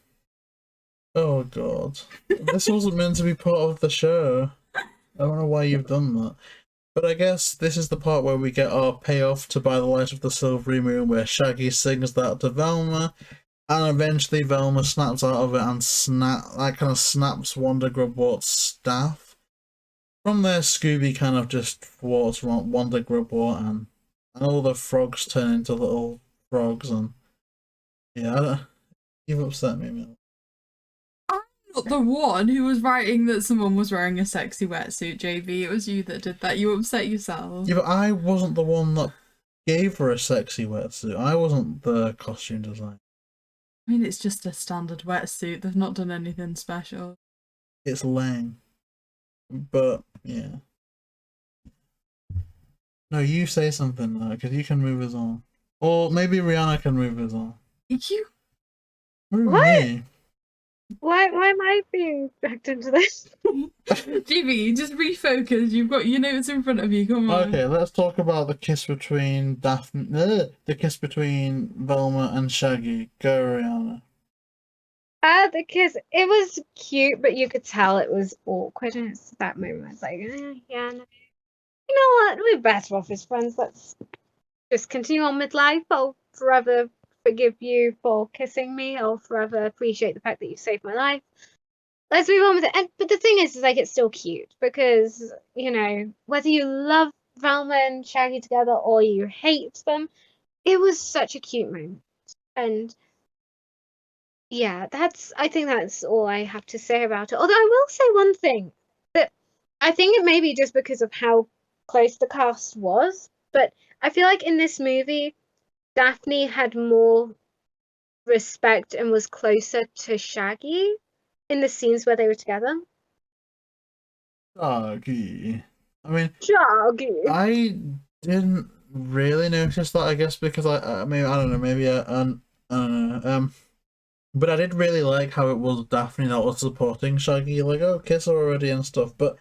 [SPEAKER 2] Oh god, this wasn't meant to be part of the show. I don't know why you've done that. But I guess this is the part where we get our payoff to By the Light of the Silvery Moon, where Shaggy sings that to Velma, and eventually Velma snaps out of it and snaps Wonder Grubwort's staff. From there, Scooby kind of just thwarts Wonder Grubwort, and all the frogs turn into little frogs, and yeah, you've upset me, Mel.
[SPEAKER 5] Not the one who was writing that someone was wearing a sexy wetsuit, JayBee. It was you that did that. You upset yourself.
[SPEAKER 2] Yeah, but I wasn't the one that gave her a sexy wetsuit. I wasn't the costume designer.
[SPEAKER 5] I mean, it's just a standard wetsuit. They've not done anything special.
[SPEAKER 2] It's lame. But, yeah. No, you say something though, because you can move us on. Or maybe Rhianna can move us on.
[SPEAKER 5] You?
[SPEAKER 3] What?
[SPEAKER 2] Me?
[SPEAKER 3] Why am I being dragged into this?
[SPEAKER 5] JayBee, just refocus. You've got your notes in front of you. Come on.
[SPEAKER 2] Okay, let's talk about the kiss between the kiss between Velma and Shaggy. Go, Rhianna.
[SPEAKER 3] The kiss, it was cute, but you could tell it was awkward, and it's that moment I was like, yeah, no. You know what? We're better off as friends. Let's just continue on with life. I'll forever forgive you for kissing me. I'll forever appreciate the fact that you saved my life. Let's move on with it. But the thing is like, it's still cute because, you know, whether you love Velma and Shaggy together or you hate them, it was such a cute moment. And yeah, I think that's all I have to say about it. Although I will say one thing, that I think it may be just because of how close the cast was, but I feel like in this movie, Daphne had more respect and was closer to Shaggy in the scenes where they were together.
[SPEAKER 2] Shaggy. I mean,
[SPEAKER 3] Shaggy.
[SPEAKER 2] I didn't really notice that, I guess, because I mean, I don't know, maybe I don't know. But I did really like how it was Daphne that was supporting Shaggy, like, oh, kiss her already and stuff. But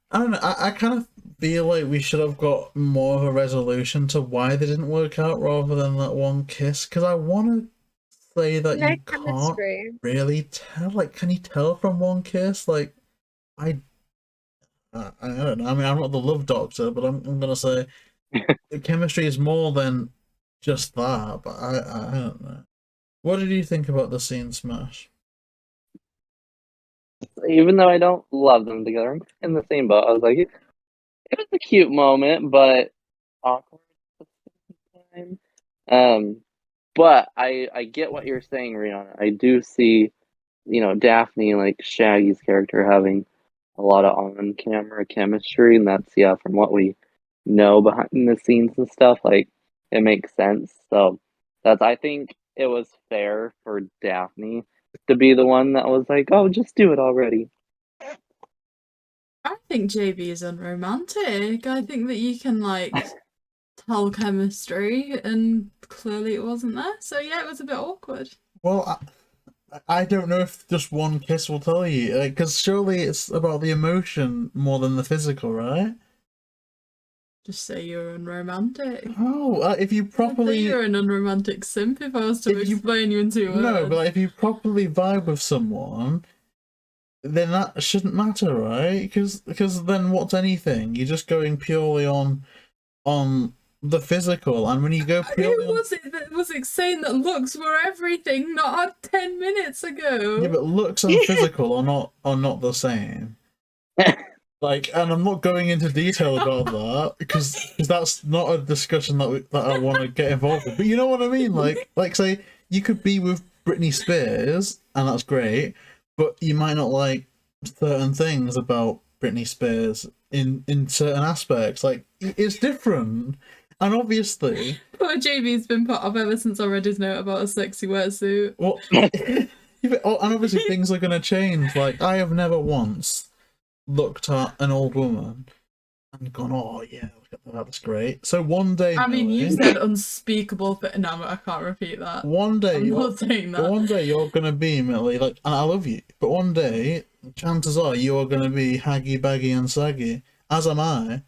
[SPEAKER 2] I don't know, I kind of feel like we should have got more of a resolution to why they didn't work out rather than that one kiss. Because I want to say that
[SPEAKER 3] No
[SPEAKER 2] you can't
[SPEAKER 3] chemistry.
[SPEAKER 2] really tell. Like, can you tell from one kiss? Like, I don't know. I mean, I'm not the love doctor, but I'm gonna say the chemistry is more than just that. But I don't know. What did you think about the scene smash?
[SPEAKER 4] Even though I don't love them together, I'm in the same boat. I was like, it was a cute moment, but awkward at the same time. But I get what you're saying, Rhianna. I do see, Daphne, like Shaggy's character, having a lot of on-camera chemistry, and that's, yeah, from what we know behind the scenes and stuff, like, it makes sense. So I think it was fair for Daphne to be the one that was like, oh, just do it already.
[SPEAKER 5] I think JayBee is unromantic. I think that you can like tell chemistry, and clearly it wasn't there. So yeah, it was a bit awkward.
[SPEAKER 2] Well, I don't know if just one kiss will tell you, because surely it's about the emotion more than the physical, right?
[SPEAKER 5] Just say you're unromantic.
[SPEAKER 2] Oh, if you
[SPEAKER 5] I'd say
[SPEAKER 2] properly
[SPEAKER 5] you're an unromantic simp if I was to
[SPEAKER 2] If you-
[SPEAKER 5] explain you in 2 words.
[SPEAKER 2] no, but like, if you properly vibe with someone, then that shouldn't matter, right? Because then what's anything? You're just going purely on the physical, and when you go purely
[SPEAKER 5] Who was it that was saying that looks were everything not 10 minutes ago?
[SPEAKER 2] yeah, but looks and physical are not the same. Like, and I'm not going into detail about that because that's not a discussion that I want to get involved with. But you know what I mean? Like say you could be with Britney Spears and that's great, but you might not like certain things about Britney Spears in certain aspects. Like, it's different, and obviously,
[SPEAKER 5] Poor JB's been put off ever since I read his note about a sexy wetsuit.
[SPEAKER 2] well, and obviously things are going to change. Like, I have never once looked at an old woman and gone, oh yeah, look at that, that's great. So one day,
[SPEAKER 5] I mean, you
[SPEAKER 2] Millie,
[SPEAKER 5] said unspeakable no, I can't repeat that.
[SPEAKER 2] one day,
[SPEAKER 5] I'm not saying that.
[SPEAKER 2] one day you're gonna be Millie, like, and I love you, but one day, chances are you are gonna be haggy, baggy, and saggy, as am I.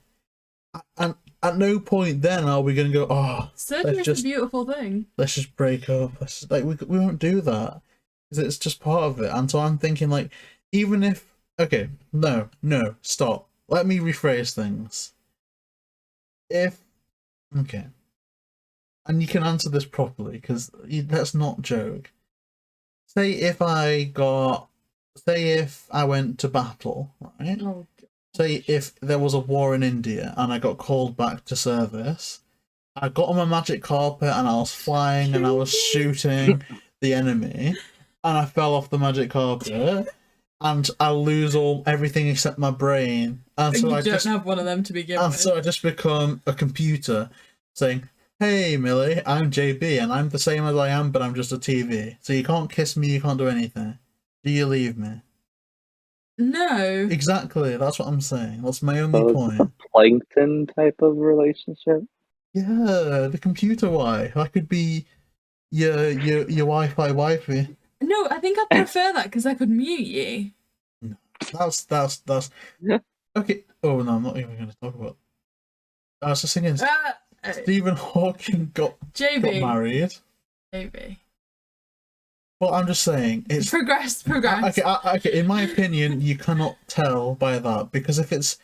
[SPEAKER 2] And at no point then are we gonna go, oh,
[SPEAKER 5] Surgery is a beautiful thing.
[SPEAKER 2] let's just break up. Like, we won't do that because it's just part of it. And so I'm thinking, like, even if okay, no, stop. Let me rephrase things. Okay, and you can answer this properly because let's not joke. Say if I went to battle, right?
[SPEAKER 5] Oh,
[SPEAKER 2] Say if there was a war in India and I got called back to service, I got on my magic carpet and I was flying and I was shooting the enemy, and I fell off the magic carpet. And I'll lose everything except my brain. And so
[SPEAKER 5] you
[SPEAKER 2] I
[SPEAKER 5] don't
[SPEAKER 2] just
[SPEAKER 5] have one of them to begin
[SPEAKER 2] and
[SPEAKER 5] with.
[SPEAKER 2] so I just become a computer saying, hey Millie, I'm JB and I'm the same as I am, but I'm just a TV. So you can't kiss me, you can't do anything. Do you leave me?
[SPEAKER 5] No.
[SPEAKER 2] Exactly, that's what I'm saying. That's my only point.
[SPEAKER 4] A plankton type of relationship.
[SPEAKER 2] Yeah, the computer wife. I could be your Wi-Fi wifey.
[SPEAKER 5] No, I think I'd prefer that because I could mute you.
[SPEAKER 2] No, that's okay. Oh no, I'm not even going to talk about. I was just thinking, Stephen Hawking got married.
[SPEAKER 5] JB.
[SPEAKER 2] Well, I'm just saying it's
[SPEAKER 5] Progress.
[SPEAKER 2] Okay. In my opinion, you cannot tell by that because if it's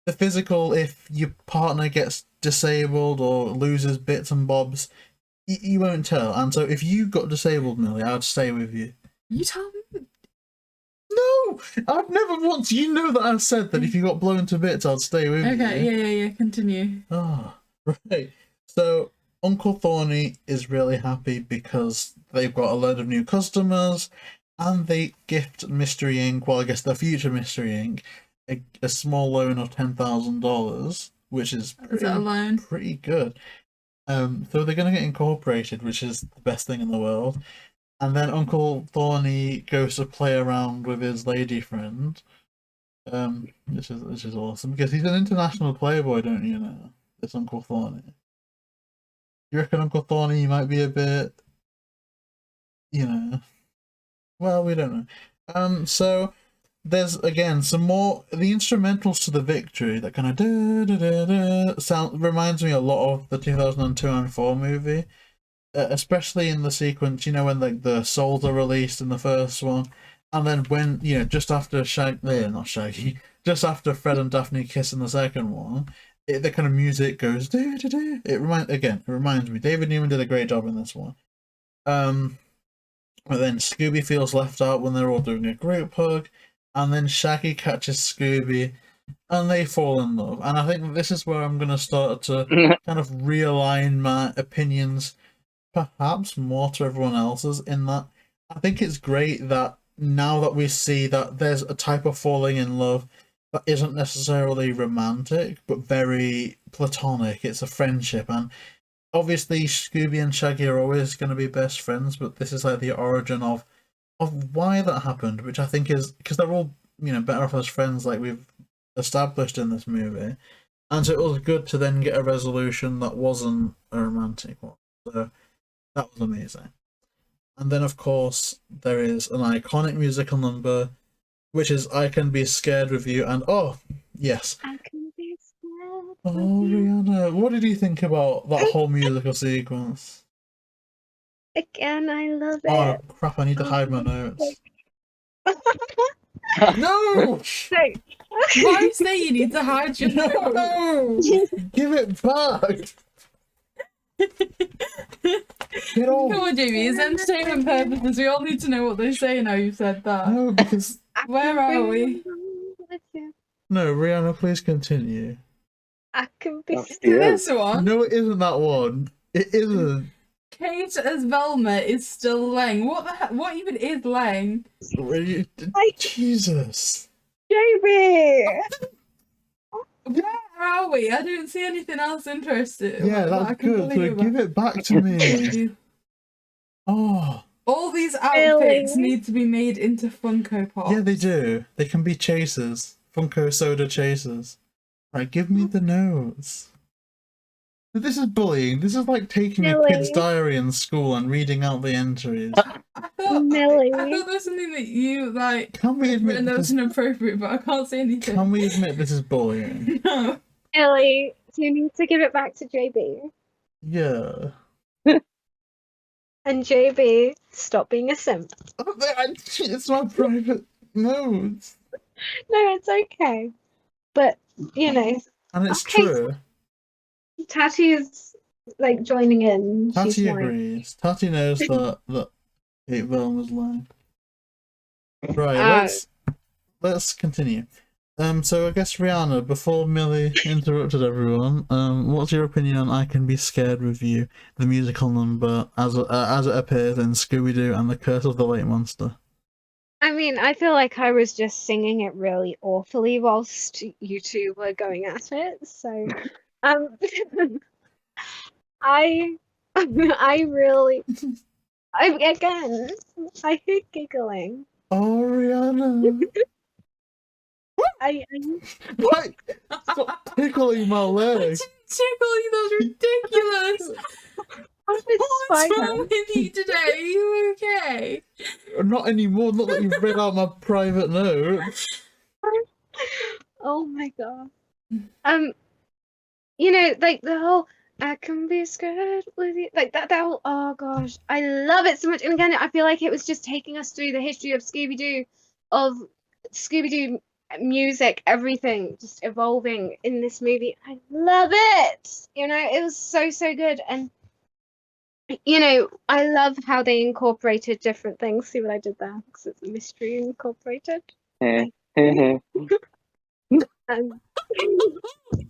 [SPEAKER 2] the physical, if your partner gets disabled or loses bits and bobs, you won't tell. And so, if you got disabled, Millie, I'd stay with you.
[SPEAKER 5] You tell me.
[SPEAKER 2] No, I've never once. You know that I've said that if you got blown to bits, I'd stay with you.
[SPEAKER 5] Okay, yeah. Continue.
[SPEAKER 2] Oh, right. So Uncle Thorny is really happy because they've got a load of new customers, and they gift Mystery Inc., well, I guess the future Mystery Inc., a small loan of $10,000, which is
[SPEAKER 5] Is that a loan?
[SPEAKER 2] pretty good. So they're going to get incorporated, which is the best thing in the world. And then Uncle Thorny goes to play around with his lady friend, which is awesome, because he's an international playboy, don't you know? This Uncle Thorny. You reckon Uncle Thorny might be a bit, you know? Well, we don't know. So there's again some more the instrumentals to the victory that kind of sound reminds me a lot of the 2002 and 4 movie, especially in the sequence, you know, when like the souls are released in the first one, and then when, you know, just after just after Fred and Daphne kiss in the second one, the kind of music goes It reminds me. David Newman did a great job in this one. But then Scooby feels left out when they're all doing a group hug, and then Shaggy catches Scooby, and they fall in love. And I think this is where I'm going to start to kind of realign my opinions, perhaps more to everyone else's, in that I think it's great that now that we see that there's a type of falling in love that isn't necessarily romantic, but very platonic. It's a friendship, and obviously Scooby and Shaggy are always going to be best friends, but this is like the origin of why that happened, which I think is because they're all, you know, better off as friends, like we've established in this movie, and so it was good to then get a resolution that wasn't a romantic one. So that was amazing. And then of course there is an iconic musical number, which is "I Can Be Scared with You," and oh yes,
[SPEAKER 3] I can be scared.
[SPEAKER 2] oh Rhianna, what did you think about that whole musical sequence?
[SPEAKER 3] Again, I love
[SPEAKER 2] Oh
[SPEAKER 3] it.
[SPEAKER 2] crap! I need to hide my notes. No!
[SPEAKER 3] So,
[SPEAKER 5] Why say you need to hide your
[SPEAKER 2] No! Give it back! Get off!
[SPEAKER 5] Come on, Jamie, it's entertainment purposes. We all need to know what they say now you've said that.
[SPEAKER 2] No, because
[SPEAKER 5] Where are we?
[SPEAKER 2] no, Rhianna, please continue.
[SPEAKER 3] I can be
[SPEAKER 4] Oh,
[SPEAKER 3] scared.
[SPEAKER 4] yeah.
[SPEAKER 5] This one.
[SPEAKER 2] No, it isn't that one. It isn't.
[SPEAKER 5] Kate as Velma is still Lang. What the heck? What even is Lang?
[SPEAKER 2] Jesus.
[SPEAKER 3] JayBee!
[SPEAKER 5] Where are we? I don't see anything else interesting.
[SPEAKER 2] Yeah,
[SPEAKER 5] that I
[SPEAKER 2] that's
[SPEAKER 5] can
[SPEAKER 2] good.
[SPEAKER 5] tell you
[SPEAKER 2] So
[SPEAKER 5] about.
[SPEAKER 2] give it back to me. Oh,
[SPEAKER 5] All these outfits
[SPEAKER 3] Really?
[SPEAKER 5] need to be made into Funko Pops.
[SPEAKER 2] yeah, they do. They can be chasers. Funko soda chasers. Right, give me the notes. This is bullying. This is like taking a kid's
[SPEAKER 3] Milly.
[SPEAKER 2] diary in school and reading out the entries.
[SPEAKER 5] I thought
[SPEAKER 3] Milly.
[SPEAKER 5] there was something that you like
[SPEAKER 2] Can we admit
[SPEAKER 5] written that was
[SPEAKER 2] this?
[SPEAKER 5] inappropriate, but I can't say anything.
[SPEAKER 2] Can we admit this is bullying?
[SPEAKER 5] No.
[SPEAKER 3] Ellie, do you need to give it back to JayBee?
[SPEAKER 2] Yeah.
[SPEAKER 3] And JayBee, stop being a simp.
[SPEAKER 2] It's my private notes.
[SPEAKER 3] No, it's okay. But, you know,
[SPEAKER 2] And it's
[SPEAKER 3] Okay.
[SPEAKER 2] true.
[SPEAKER 3] Tattie's like joining in. She's
[SPEAKER 2] Tatty
[SPEAKER 3] like,
[SPEAKER 2] agrees. Tatty knows that Kate Velma's lying. Right, let's continue. So I guess Rhianna, before Milly interrupted everyone, what's your opinion on "I Can Be Scared with You," the musical number as it appears in Scooby Doo and the Curse of the Lake Monster?
[SPEAKER 3] I mean, I feel like I was just singing it really awfully whilst you two were going at it. So, I really, I hate giggling.
[SPEAKER 2] Oh, Rhianna!
[SPEAKER 3] I
[SPEAKER 2] Why? Stop tickling my leg.
[SPEAKER 5] Tickle you, that's ridiculous.
[SPEAKER 3] What's
[SPEAKER 5] What's wrong with you today? Are you okay?
[SPEAKER 2] Not anymore. Not that you've read out my private notes.
[SPEAKER 3] Oh my god. You know, like the whole "I can be scared with you," like that whole, oh gosh, I love it so much. And again, I feel like it was just taking us through the history of Scooby Doo music, everything just evolving in this movie. I love it. You know, it was so good. And you know, I love how they incorporated different things. See what I did there? Because it's a mystery incorporated.
[SPEAKER 4] Oh,
[SPEAKER 3] Um,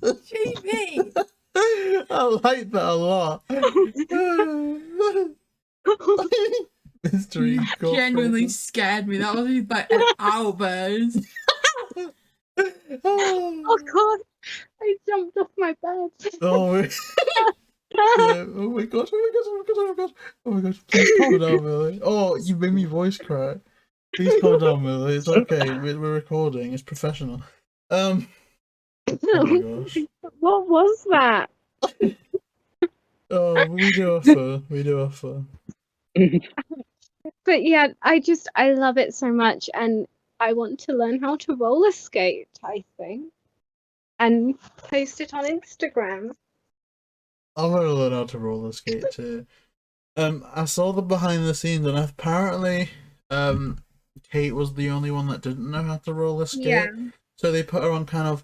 [SPEAKER 5] JayBee.
[SPEAKER 2] I I like that a lot. Mystery Incorporated.
[SPEAKER 5] Genuinely scared me. That was like an outburst.
[SPEAKER 3] Oh god, I jumped off my bed.
[SPEAKER 2] Oh, yeah. Oh my gosh, oh my gosh, oh my gosh, oh my gosh. Oh my gosh, please calm down, Milly. Oh, you made me voice crack. Please calm down, Milly. It's okay. We're recording. It's professional. Oh my gosh.
[SPEAKER 3] What was that?
[SPEAKER 2] Oh, we do our fun. We do our fun.
[SPEAKER 3] But yeah, I love it so much, and I want to learn how to roller skate, I think, and post it on Instagram.
[SPEAKER 2] I'm gonna learn how to roller skate too. I saw the behind the scenes, and apparently, Kate was the only one that didn't know how to roller skate.
[SPEAKER 3] Yeah.
[SPEAKER 2] So they put her on kind of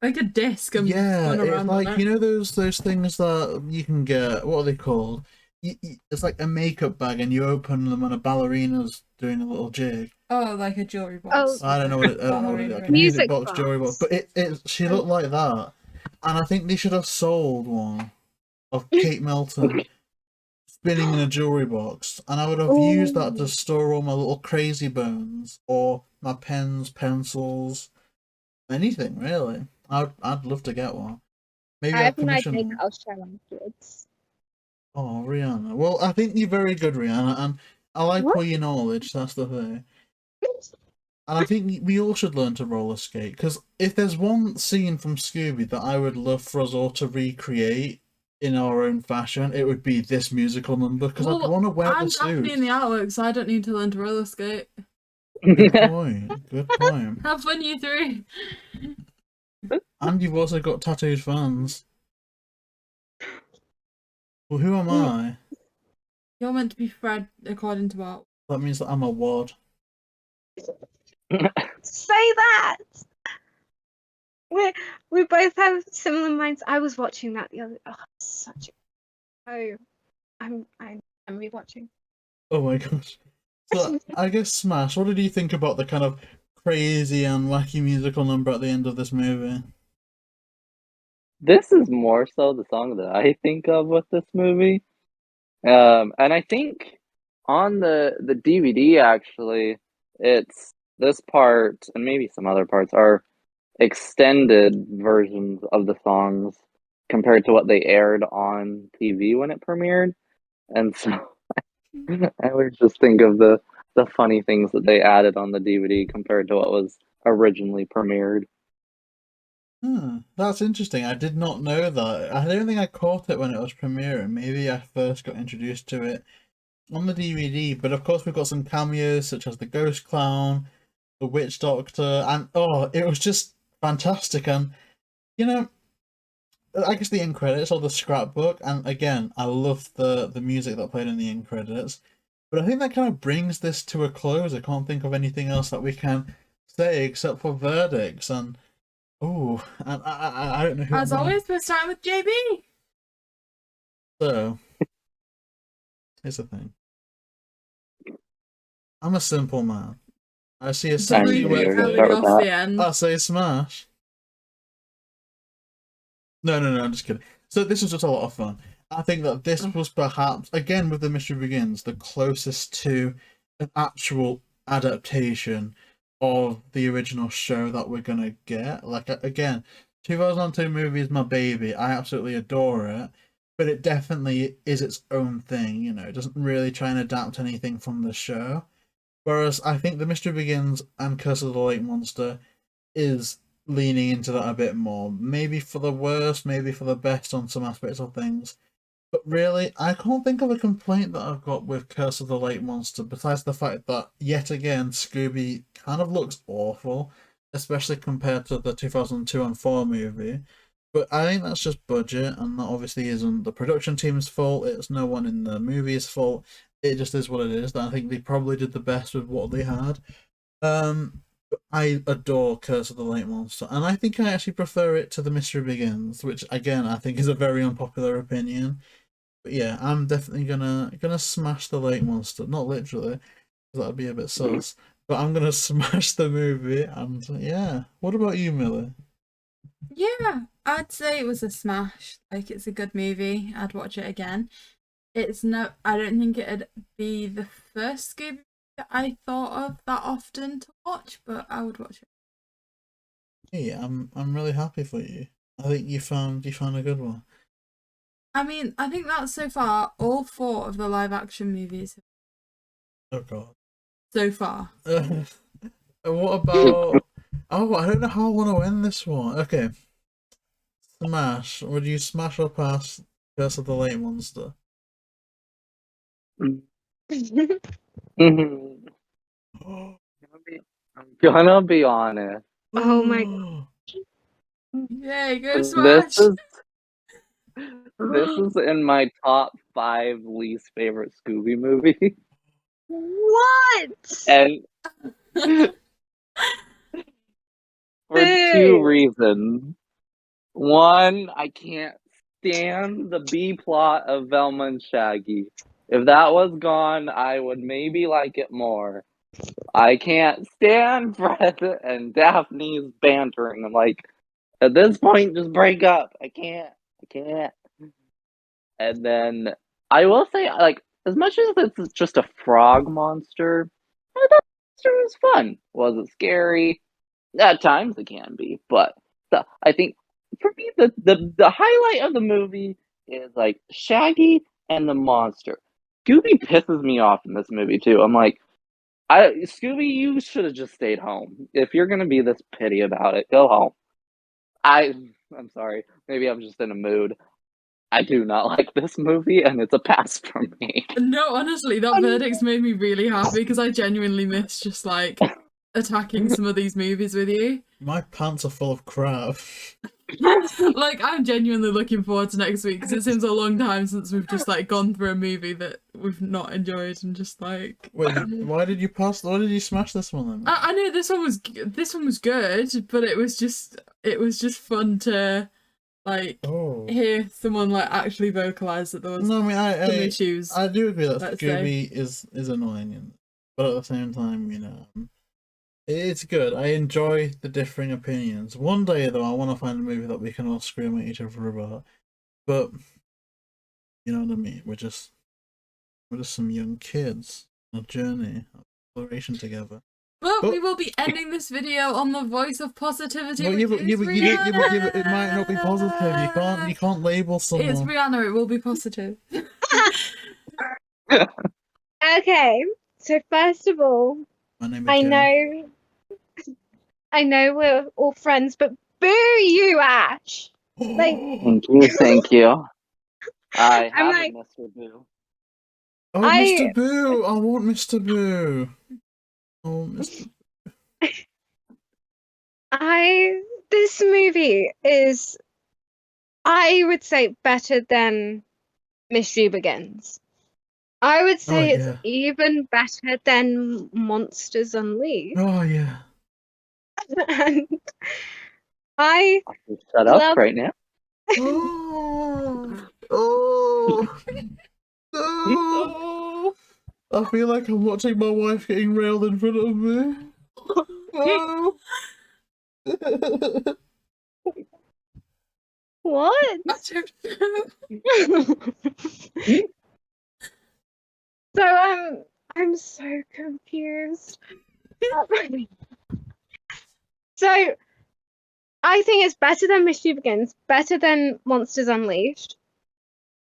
[SPEAKER 5] Like a disc and
[SPEAKER 2] yeah,
[SPEAKER 5] spun
[SPEAKER 2] it's
[SPEAKER 5] around
[SPEAKER 2] like
[SPEAKER 5] on it.
[SPEAKER 2] you know those things that you can get. What are they called? It's like a makeup bag, and you open them, and a ballerina's doing a little jig.
[SPEAKER 5] Oh, like a jewelry box.
[SPEAKER 3] Oh.
[SPEAKER 2] I don't know what it. I don't know what it like a
[SPEAKER 3] Music
[SPEAKER 2] music box, jewelry box.
[SPEAKER 3] box.
[SPEAKER 2] But she looked like that, and I think they should have sold one of Kate Melton spinning in a jewelry box, and I would have used that to store all my little crazy bones or my pens, pencils, anything really. I'd love to get one. Maybe
[SPEAKER 3] I
[SPEAKER 2] I'll
[SPEAKER 3] have an
[SPEAKER 2] commission
[SPEAKER 3] idea
[SPEAKER 2] one.
[SPEAKER 3] I'll share afterwards.
[SPEAKER 2] Oh, Rhianna. Well, I think you're very good, Rhianna, and I like all your knowledge. That's the thing. And I think we all should learn to roller skate, because if there's one scene from Scooby that I would love for us all to recreate in our own fashion, it would be this musical number, because I'd want to wear
[SPEAKER 5] I'm
[SPEAKER 2] the suit.
[SPEAKER 5] Daphne in the artwork, so I don't need to learn to roller skate.
[SPEAKER 2] Good point. Good point.
[SPEAKER 5] Have fun, you three.
[SPEAKER 2] And you've also got tattooed fans. Well, who am I?
[SPEAKER 5] You're meant to be Fred, according to art.
[SPEAKER 2] That means that I'm a wad.
[SPEAKER 3] Say that. We both have similar minds. I was watching that the other. Oh, such a. Oh, I'm rewatching.
[SPEAKER 2] Oh my gosh. So I guess Smash, what did you think about the kind of crazy and wacky musical number at the end of this movie?
[SPEAKER 4] This is more so the song that I think of with this movie. And I think on the DVD actually, it's this part and maybe some other parts are extended versions of the songs compared to what they aired on TV when it premiered. And so I always just think of the funny things that they added on the DVD compared to what was originally premiered.
[SPEAKER 2] That's interesting. I did not know that. I don't think I caught it when it was premiering. Maybe I first got introduced to it on the DVD, but of course we've got some cameos such as the Ghost Clown, the Witch Doctor, and it was just fantastic. And you know, I guess the end credits or the scrapbook, and again, I love the music that played in the end credits. But I think that kind of brings this to a close. I can't think of anything else that we can say except for verdicts. And and I don't know who.
[SPEAKER 5] As always, we're starting with JayBee.
[SPEAKER 2] So here's the thing. I'm a simple man. I see a sexy
[SPEAKER 4] You're gonna
[SPEAKER 2] website.
[SPEAKER 4] start with
[SPEAKER 5] Off
[SPEAKER 4] that.
[SPEAKER 5] the end.
[SPEAKER 2] I say smash. No, I'm just kidding. So this was just a lot of fun. I think that this was perhaps, again with The Mystery Begins, the closest to an actual adaptation of the original show that we're gonna get. Like, again, 2002 movie is my baby. I absolutely adore it. But it definitely is its own thing, you know. It doesn't really try and adapt anything from the show. Whereas I think The Mystery Begins and Curse of the Lake Monster is leaning into that a bit more. Maybe for the worst, maybe for the best on some aspects of things. But really, I can't think of a complaint that I've got with Curse of the Lake Monster, besides the fact that, yet again, Scooby kind of looks awful, especially compared to the 2002 and 4 movie. But I think that's just budget, and that obviously isn't the production team's fault, it's no one in the movie's fault, it just is what it is. I think they probably did the best with what they had. I adore Curse of the Lake Monster, and I think I actually prefer it to The Mystery Begins, which again I think is a very unpopular opinion. But yeah, I'm definitely gonna smash the Lake Monster, not literally, because that'd be a bit sus. But I'm gonna smash the movie, and yeah. What about you, Milly?
[SPEAKER 5] Yeah, I'd say it was a smash. Like, it's a good movie. I'd watch it again. It's no, I don't think it'd be the first Scooby that I thought of that often to watch, but I would watch it.
[SPEAKER 2] Hey, I'm really happy for you. I think you found a good one.
[SPEAKER 5] I mean, I think that so far, all 4 of the live action movies
[SPEAKER 2] Oh god.
[SPEAKER 5] so far.
[SPEAKER 2] What about? Oh, I don't know how I want to end this one. Okay. Smash. Would you smash or pass Curse of the Lake Monster?
[SPEAKER 4] Mhm. I'm gonna be honest.
[SPEAKER 3] Oh my
[SPEAKER 5] Yay, go
[SPEAKER 4] This
[SPEAKER 5] smash!
[SPEAKER 4] is this is in my top 5 least favorite Scooby movie,
[SPEAKER 3] What?
[SPEAKER 4] and for 2 reasons. One, I can't stand the B plot of Velma and Shaggy. If that was gone, I would maybe like it more. I can't stand Fred and Daphne's bantering. I'm like, at this point, just break up. I can't. And then I will say, like, as much as it's just a frog monster, I thought the monster was fun. Was it scary? At times it can be, but I think for me the highlight of the movie is like Shaggy and the monster. Scooby pisses me off in this movie too. I'm like, Scooby, you should have just stayed home. If you're gonna be this pity about it, go home. I'm sorry. Maybe I'm just in a mood. I do not like this movie, and it's a pass for me.
[SPEAKER 5] No, honestly, that verdict's made me really happy because I genuinely miss just like attacking some of these movies with you.
[SPEAKER 2] My pants are full of crap.
[SPEAKER 5] Like, I'm genuinely looking forward to next week because it seems a long time since we've just like gone through a movie that we've not enjoyed and just like.
[SPEAKER 2] Wait, why did you pass? Why did you smash this one then?
[SPEAKER 5] I know this one was good, but it was just fun to like hear someone like actually vocalize that there was
[SPEAKER 2] No, I mean,
[SPEAKER 5] some issues.
[SPEAKER 2] I do agree that
[SPEAKER 5] let's
[SPEAKER 2] Scooby is annoying, but at the same time, you know, it's good. I enjoy the differing opinions. One day, though, I want to find a movie that we can all scream at each other about. But you know what I mean. We're just some young kids on a journey of exploration together.
[SPEAKER 5] But we will be ending this video on the voice of positivity.
[SPEAKER 2] Well, it might not be positive. You can't label someone.
[SPEAKER 5] It's Rhianna. It will be positive.
[SPEAKER 3] Okay, so first of all,
[SPEAKER 2] My name is
[SPEAKER 3] I
[SPEAKER 2] Jerry.
[SPEAKER 3] know we're all friends, but boo you, Ash. Like,
[SPEAKER 4] Thank you. I have
[SPEAKER 3] like,
[SPEAKER 4] a Mr. Boo.
[SPEAKER 2] Oh, Mr. Boo! I want Mr. Boo. Oh, Mr.
[SPEAKER 3] This movie is, I would say, better than Mystery Begins. I would say it's even better than Monsters Unleashed.
[SPEAKER 2] Oh yeah.
[SPEAKER 3] And I
[SPEAKER 4] shut up right now.
[SPEAKER 2] Oh, no. I feel like I'm watching my wife getting railed in front of me. Oh.
[SPEAKER 3] What? So I'm so confused. So I think it's better than Mystery Begins, better than Monsters Unleashed.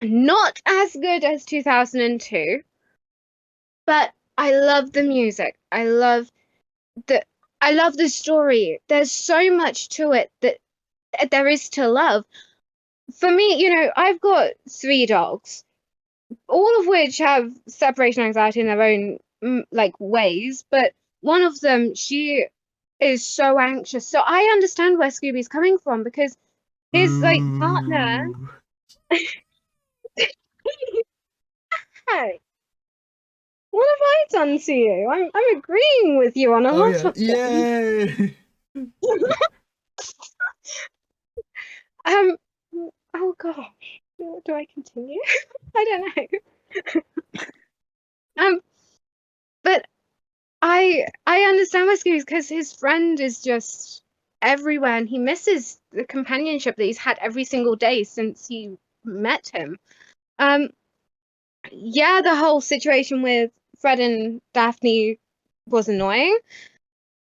[SPEAKER 3] Not as good as 2002, but I love the music. I love the story. There's so much to it that there is to love. For me, you know, I've got 3 dogs, all of which have separation anxiety in their own like ways, but one of them, she is so anxious. So I understand where Scooby's coming from because his like partner. Hey, what have I done to you? I'm agreeing with you on a lot of things.
[SPEAKER 2] Yay!
[SPEAKER 3] Oh gosh, do I continue? I don't know. But I understand where Scooby's because his friend is just everywhere, and he misses the companionship that he's had every single day since he met him. Yeah, the whole situation with Fred and Daphne was annoying,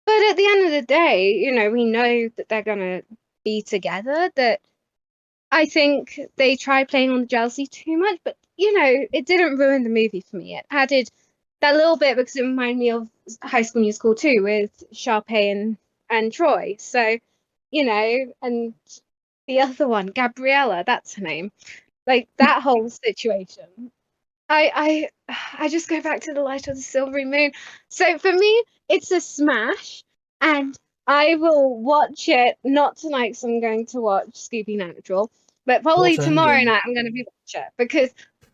[SPEAKER 3] but at the end of the day, you know, we know that they're gonna be together. That I think they tried playing on the jealousy too much, but you know, it didn't ruin the movie for me. It added that little bit because it reminded me of High School Musical too, with Sharpay and Troy. So, you know, and the other one, Gabriella, that's her name. Like that whole situation. I just go back to the light of the silvery moon. So for me, it's a smash, and I will watch it not tonight because I'm going to watch Scooby Natural, but probably
[SPEAKER 2] Watch
[SPEAKER 3] tomorrow
[SPEAKER 2] Endgame.
[SPEAKER 3] night I'm going to be watching it because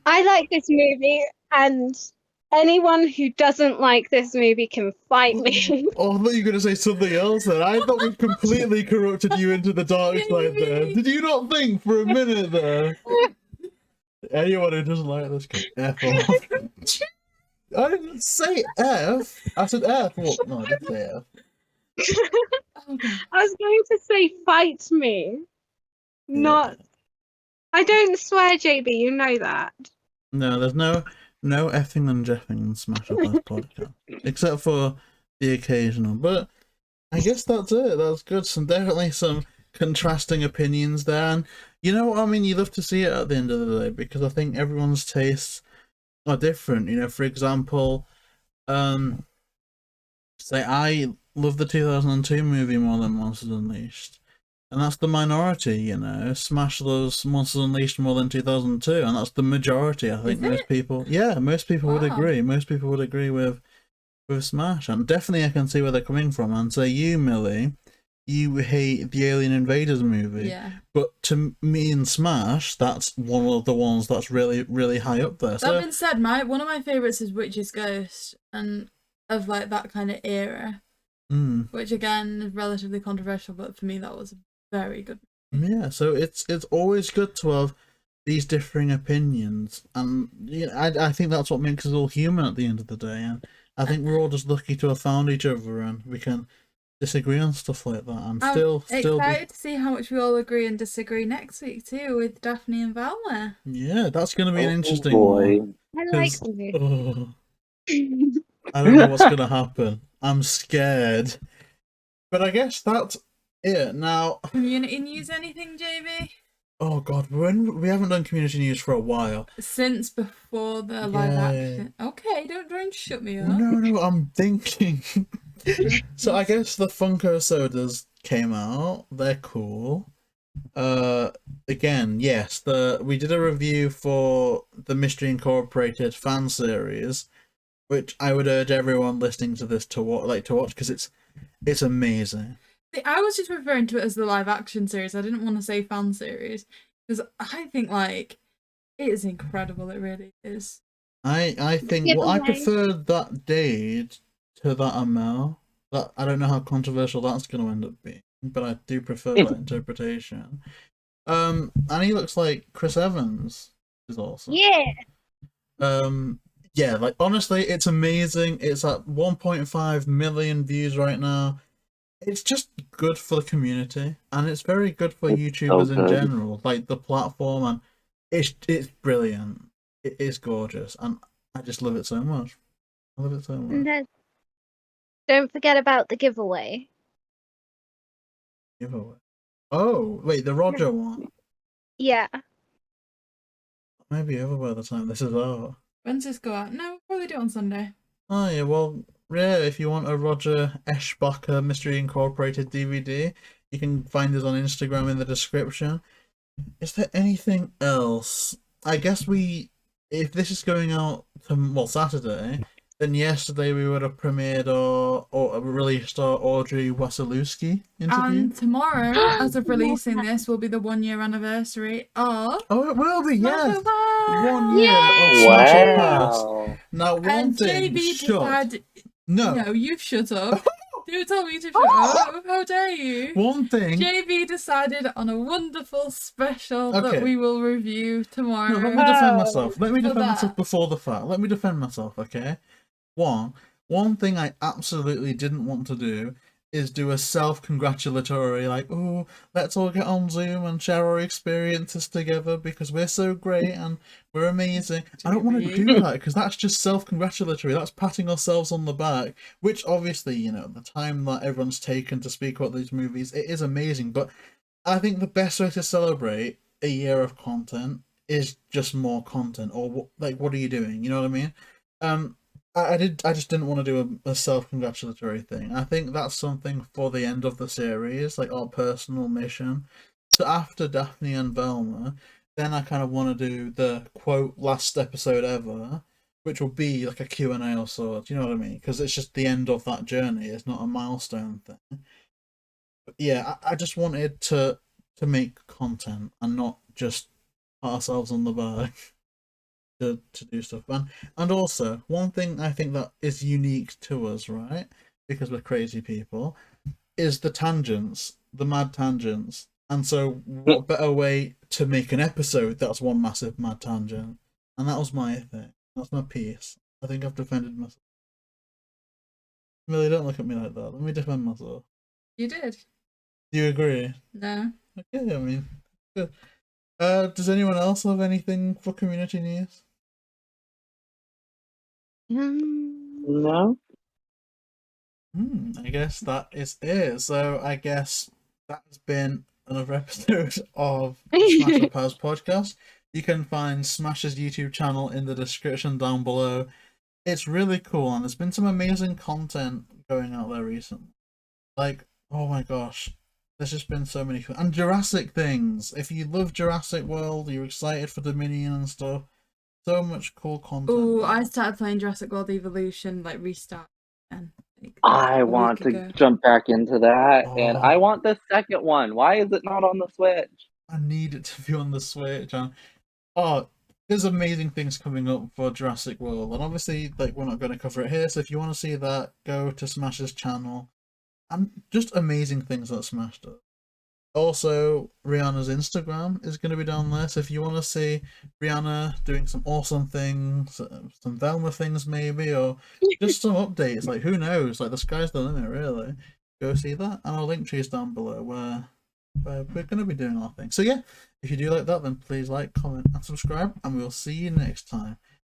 [SPEAKER 3] I like this movie, and anyone who doesn't like this movie can fight me.
[SPEAKER 2] Oh, I thought you were going to say something else then. I thought we completely corrupted you into the dark side there. Did you not think for a minute there? Anyone who doesn't like this can F off. I didn't say F. I said F. Well, no, I didn't say F.
[SPEAKER 3] I was going to say fight me, not. I don't swear, JayBee. You know that.
[SPEAKER 2] No, there's no effing and jeffing and smash up this podcast. Except for the occasional. But I guess that's it. That's good. Definitely some contrasting opinions there. And you know what I mean? You love to see it at the end of the day because I think everyone's tastes are different. You know, for example, say I love the 2002 movie more than Monsters Unleashed. And that's the minority, you know. Smash loves Monsters Unleashed more than 2002, and that's the majority. I think most people would agree. Most people would agree with Smash, and definitely I can see where they're coming from. And say you, Millie, you hate the Alien Invaders movie, but to me in Smash, that's one of the ones that's really, really high up there.
[SPEAKER 5] That being said, one of my favourites is Witch's Ghost, and of like that kind of era, which again is relatively controversial, but for me that was very good.
[SPEAKER 2] Yeah, so it's always good to have these differing opinions, and you know, I think that's what makes us all human at the end of the day. And I think we're all just lucky to have found each other, and we can disagree on stuff like that. I'm still
[SPEAKER 5] excited to see how much we all agree and disagree next week too with Daphne and Velma.
[SPEAKER 2] Yeah, that's going to be an interesting one.
[SPEAKER 3] I like you.
[SPEAKER 2] I don't know what's going to happen. I'm scared. But I guess that's it. Now,
[SPEAKER 5] community news, anything, JayBee?
[SPEAKER 2] Oh god, we haven't done community news for a while.
[SPEAKER 5] Since before the live action. Okay, don't shut me up.
[SPEAKER 2] No, I'm thinking. So I guess the Funko sodas came out. They're cool. Again, yes, we did a review for the Mystery Incorporated fan series, which I would urge everyone listening to this to watch because it's amazing.
[SPEAKER 5] I was just referring to it as the live action series. I didn't want to say fan series because I think like it is incredible. It really is.
[SPEAKER 2] I think I preferred that Dade to that Amell. That I don't know how controversial that's going to end up being, but I do prefer that interpretation. And he looks like Chris Evans is awesome.
[SPEAKER 3] Yeah.
[SPEAKER 2] Yeah, like honestly, it's amazing. It's at 1.5 million views right now. It's just good for the community, and it's very good for YouTubers in general, like the platform, and it's brilliant. It is gorgeous, and I just love it so much. I love it so much.
[SPEAKER 3] And then, don't forget about the giveaway.
[SPEAKER 2] Giveaway. Oh, wait, the Roger one?
[SPEAKER 3] Yeah.
[SPEAKER 2] Maybe over by the time this is out.
[SPEAKER 5] When's this go out? No, we'll probably do it on Sunday.
[SPEAKER 2] Oh yeah, well, yeah, if you want a Roger Eschbacher Mystery Incorporated DVD, you can find us on Instagram in the description. Is there anything else? I guess if this is going out to, Saturday, then yesterday we would have premiered or released our Audrey Wasilewski interview.
[SPEAKER 5] And tomorrow, as of releasing this, will be the 1 year anniversary of...
[SPEAKER 2] Oh, it will be, yes!
[SPEAKER 5] Smash
[SPEAKER 2] 1 year of Smash or Pass. Now, one thing,
[SPEAKER 5] No, you've shut up. You told me to shut up. How dare you?
[SPEAKER 2] One thing.
[SPEAKER 5] JayBee decided on a wonderful special that we will review tomorrow.
[SPEAKER 2] No, let me defend myself. Let me defend myself before the fact. Let me defend myself, okay? One thing I absolutely didn't want to do is do a self-congratulatory, like, oh, let's all get on Zoom and share our experiences together because we're so great and we're amazing. I don't want to do that because that's just self-congratulatory. That's patting ourselves on the back, which obviously, you know, the time that everyone's taken to speak about these movies, it is amazing. But I think the best way to celebrate a year of content is just more content, or like, what are you doing? You know what I mean? I just didn't want to do a self-congratulatory thing. I think that's something for the end of the series, like our personal mission. So after Daphne and Velma, then I kind of want to do the quote last episode ever, which will be like a Q&A or sort. You know what I mean? Because it's just the end of that journey. It's not a milestone thing. But yeah, I just wanted to make content and not just pat ourselves on the back. To do stuff, and also one thing I think that is unique to us, right, because we're crazy people, is the tangents, the mad tangents. And so what better way to make an episode that's one massive mad tangent? And that was my thing. That's my piece. I think I've defended myself. Milly, don't look at me like that. Let me defend myself.
[SPEAKER 5] You did.
[SPEAKER 2] Do you agree?
[SPEAKER 5] No.
[SPEAKER 2] Okay, I mean, good. Does anyone else have anything for community news?
[SPEAKER 4] No.
[SPEAKER 2] I guess that is it. So I guess that's been another episode of Smash or Pause podcast. You can find Smash's YouTube channel in the description down below. It's really cool, and there's been some amazing content going out there recently. Like, oh my gosh, there's just been so many and Jurassic things. If you love Jurassic World, you're excited for Dominion and stuff. So much cool content.
[SPEAKER 5] Oh, I started playing Jurassic World Evolution, like restart, and
[SPEAKER 4] I want to jump back into that, and I want the second one. Why is it not on the Switch?
[SPEAKER 2] I need it to be on the Switch. And there's amazing things coming up for Jurassic World, and obviously, like, we're not going to cover it here. So if you want to see that, go to Smash's channel. And just amazing things that Smash does. Also, Rhianna's Instagram is going to be down there, so if you want to see Rhianna doing some awesome things, some Velma things maybe, or just some updates, like, who knows, like, the sky's the limit, really. Go see that, and our link tree is down below where we're going to be doing our thing. So yeah, if you do like that, then please like, comment, and subscribe, and we'll see you next time.